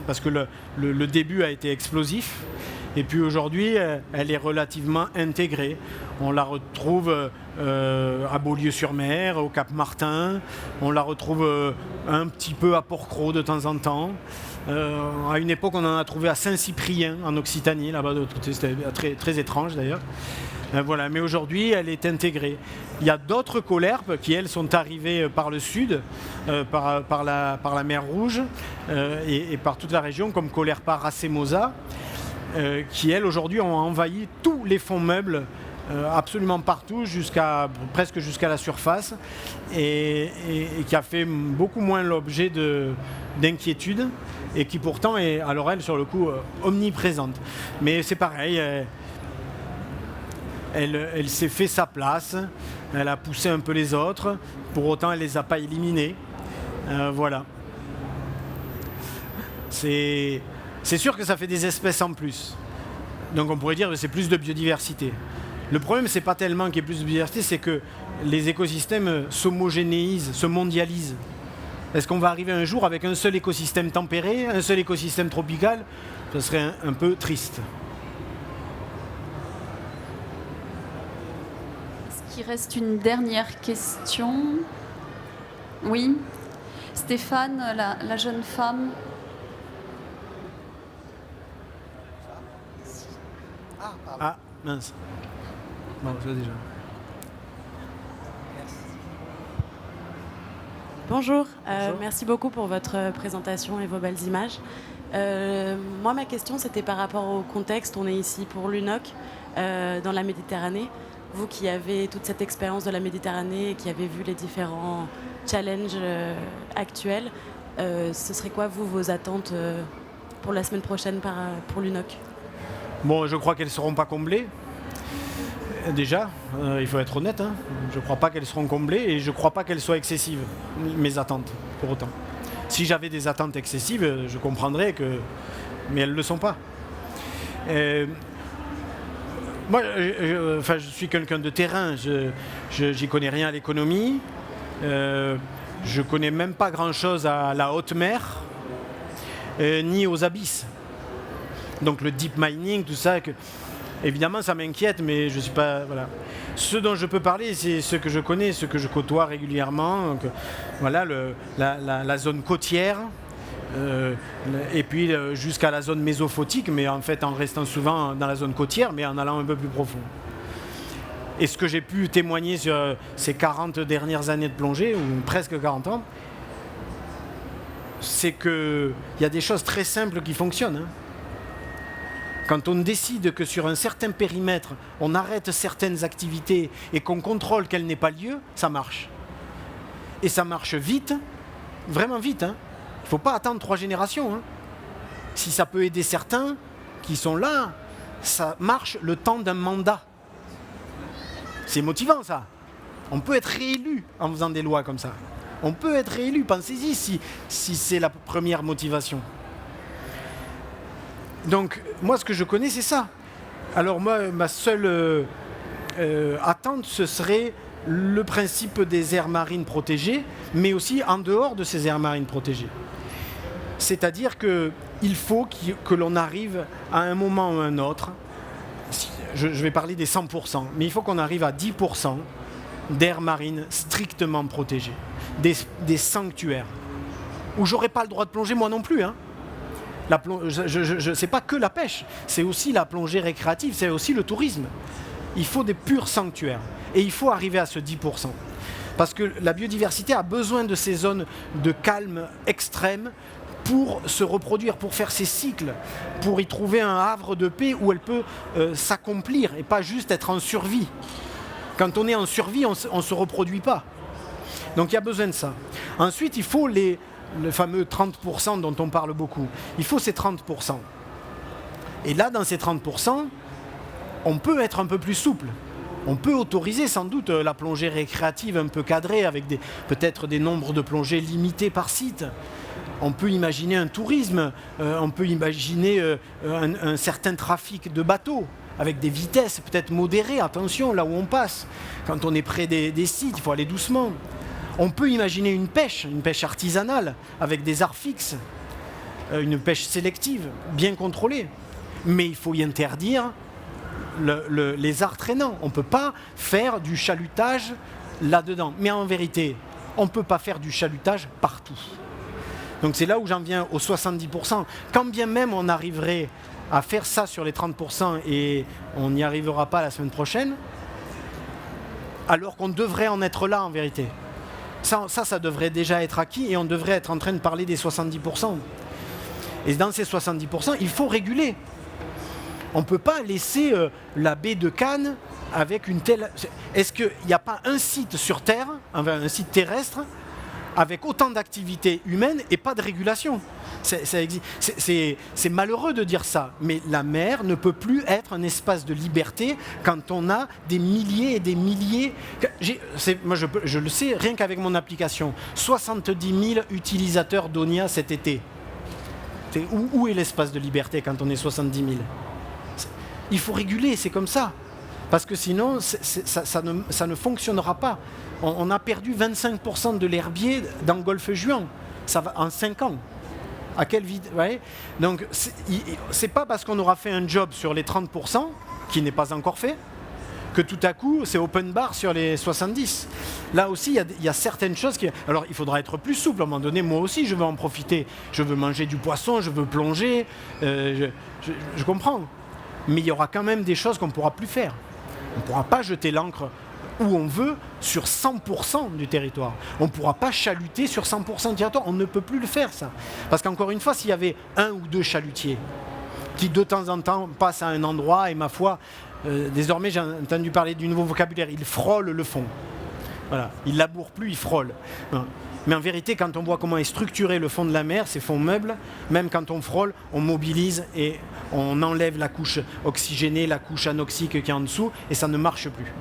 parce que le début a été explosif. Et puis aujourd'hui, elle est relativement intégrée. On la retrouve à Beaulieu-sur-Mer, au Cap-Martin. On la retrouve un petit peu à Port-Cros de temps en temps. À une époque, on en a trouvé à Saint-Cyprien, en Occitanie, là-bas. C'était très, très étrange d'ailleurs. Voilà, mais aujourd'hui, elle est intégrée. Il y a d'autres caulerpes qui, elles, sont arrivées par le sud, par la mer Rouge et par toute la région, comme Caulerpa racemosa, qui, elles, aujourd'hui, ont envahi tous les fonds meubles, absolument partout, presque jusqu'à la surface, et qui a fait beaucoup moins l'objet d'inquiétude, et qui pourtant est, alors elle, sur le coup, omniprésente. Mais c'est pareil. Elle s'est fait sa place, elle a poussé un peu les autres, pour autant elle ne les a pas éliminés. Voilà. C'est sûr que ça fait des espèces en plus. Donc on pourrait dire que c'est plus de biodiversité. Le problème, c'est pas tellement qu'il y ait plus de biodiversité, c'est que les écosystèmes s'homogénéisent, se mondialisent. Est-ce qu'on va arriver un jour avec un seul écosystème tempéré, un seul écosystème tropical? Ce serait un peu triste. Il reste une dernière question. Oui. Stéphane, la jeune femme. Ah, mince. Bon, ça déjà. Bonjour. Merci beaucoup pour votre présentation et vos belles images. Moi, ma question, c'était par rapport au contexte. On est ici pour l'UNOC, dans la Méditerranée. Vous qui avez toute cette expérience de la Méditerranée et qui avez vu les différents challenges actuels, ce serait quoi, vos attentes pour la semaine prochaine pour l'UNOC? Bon, je crois qu'elles ne seront pas comblées. Déjà, il faut être honnête. Je ne crois pas qu'elles seront comblées et je ne crois pas qu'elles soient excessives, mes attentes, pour autant. Si j'avais des attentes excessives, je comprendrais que... Mais elles ne le sont pas. Moi, je suis quelqu'un de terrain, j'y connais rien à l'économie, je connais même pas grand-chose à la haute mer, ni aux abysses. Donc le deep mining, tout ça, évidemment ça m'inquiète, mais je suis pas... Voilà. Ce dont je peux parler, c'est ce que je connais, ce que je côtoie régulièrement. Donc, voilà, la zone côtière. Et puis jusqu'à la zone mésophotique, mais en fait en restant souvent dans la zone côtière, mais en allant un peu plus profond. Et ce que j'ai pu témoigner sur ces 40 dernières années de plongée, ou presque 40 ans, c'est qu'il y a des choses très simples qui fonctionnent. Quand on décide que sur un certain périmètre, on arrête certaines activités et qu'on contrôle qu'elles n'aient pas lieu, ça marche. Et ça marche vite, vraiment vite. Il ne faut pas attendre 3 générations. Si ça peut aider certains qui sont là, ça marche le temps d'un mandat. C'est motivant, ça. On peut être réélu en faisant des lois comme ça. On peut être réélu, pensez-y si c'est la première motivation. Donc, moi, ce que je connais, c'est ça. Alors, moi, ma seule attente, ce serait le principe des aires marines protégées, mais aussi en dehors de ces aires marines protégées. C'est-à-dire qu'il faut que l'on arrive à un moment ou à un autre, je vais parler des 100%, mais il faut qu'on arrive à 10% d'aires marines strictement protégées, des sanctuaires, où j'aurais pas le droit de plonger moi non plus. C'est pas que la pêche, c'est aussi la plongée récréative, c'est aussi le tourisme. Il faut des purs sanctuaires, et il faut arriver à ce 10%. Parce que la biodiversité a besoin de ces zones de calme extrême pour se reproduire, pour faire ses cycles, pour y trouver un havre de paix où elle peut s'accomplir et pas juste être en survie. Quand on est en survie, on ne se reproduit pas. Donc il y a besoin de ça. Ensuite, il faut le fameux 30% dont on parle beaucoup. Il faut ces 30%. Et là, dans ces 30%, on peut être un peu plus souple. On peut autoriser sans doute la plongée récréative un peu cadrée avec peut-être des nombres de plongées limités par site. On peut imaginer un tourisme, on peut imaginer un certain trafic de bateaux avec des vitesses peut-être modérées, attention là où on passe. Quand on est près des sites, il faut aller doucement. On peut imaginer une pêche artisanale avec des arts fixes, une pêche sélective, bien contrôlée. Mais il faut y interdire les arts traînants. On ne peut pas faire du chalutage là-dedans. Mais en vérité, on ne peut pas faire du chalutage partout. Donc c'est là où j'en viens aux 70%. Quand bien même on arriverait à faire ça sur les 30% et on n'y arrivera pas la semaine prochaine, alors qu'on devrait en être là en vérité. Ça devrait déjà être acquis et on devrait être en train de parler des 70%. Et dans ces 70%, il faut réguler. On ne peut pas laisser la baie de Cannes avec une telle... Est-ce qu'il n'y a pas un site sur Terre, un site terrestre, avec autant d'activités humaines et pas de régulation? C'est malheureux de dire ça, mais la mer ne peut plus être un espace de liberté quand on a des milliers et des milliers... Moi, je le sais, rien qu'avec mon application, 70 000 utilisateurs d'Onia cet été. Où est l'espace de liberté quand on est 70 000? Il faut réguler, c'est comme ça. Parce que sinon, ça ne fonctionnera pas. On a perdu 25% de l'herbier dans le golfe Juan. Ça va en 5 ans. À quelle vitesse, ouais. Donc, c'est pas parce qu'on aura fait un job sur les 30%, qui n'est pas encore fait, que tout à coup, c'est open bar sur les 70. Là aussi, il y a certaines choses qui... Alors, il faudra être plus souple à un moment donné. Moi aussi, je veux en profiter. Je veux manger du poisson, je veux plonger. Je comprends. Mais il y aura quand même des choses qu'on ne pourra plus faire. On ne pourra pas jeter l'ancre où on veut sur 100% du territoire. On ne pourra pas chaluter sur 100% du territoire. On ne peut plus le faire, ça. Parce qu'encore une fois, s'il y avait 1 ou 2 chalutiers qui, de temps en temps, passent à un endroit, et ma foi, désormais, j'ai entendu parler du nouveau vocabulaire, ils frôlent le fond. Voilà. Ils ne labourent plus, ils frôlent. Mais en vérité, quand on voit comment est structuré le fond de la mer, ces fonds meubles, même quand on frôle, on mobilise et on enlève la couche oxygénée, la couche anoxique qui est en dessous, et ça ne marche plus.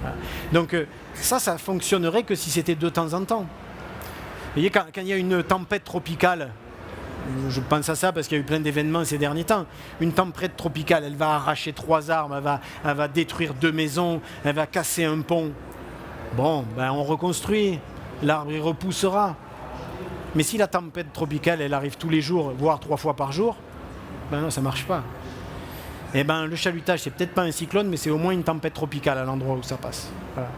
Voilà. Donc ça fonctionnerait que si c'était de temps en temps. Vous voyez, quand il y a une tempête tropicale, je pense à ça parce qu'il y a eu plein d'événements ces derniers temps, une tempête tropicale, elle va arracher 3 arbres, elle va détruire 2 maisons, elle va casser un pont. Bon, ben on reconstruit. L'arbre il repoussera. Mais si la tempête tropicale elle arrive tous les jours, voire 3 fois par jour, ben non, ça marche pas. Et ben le chalutage, c'est peut-être pas un cyclone, mais c'est au moins une tempête tropicale à l'endroit où ça passe. Voilà.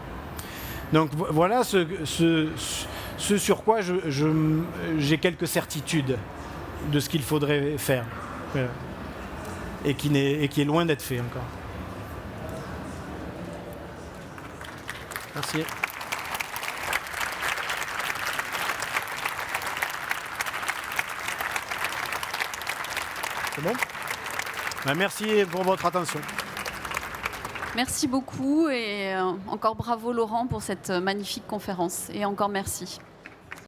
Donc voilà ce sur quoi j'ai quelques certitudes de ce qu'il faudrait faire. Voilà. Et qui est loin d'être fait encore. Merci. C'est bon ? Ben, merci pour votre attention. Merci beaucoup et encore bravo Laurent pour cette magnifique conférence. Et encore merci.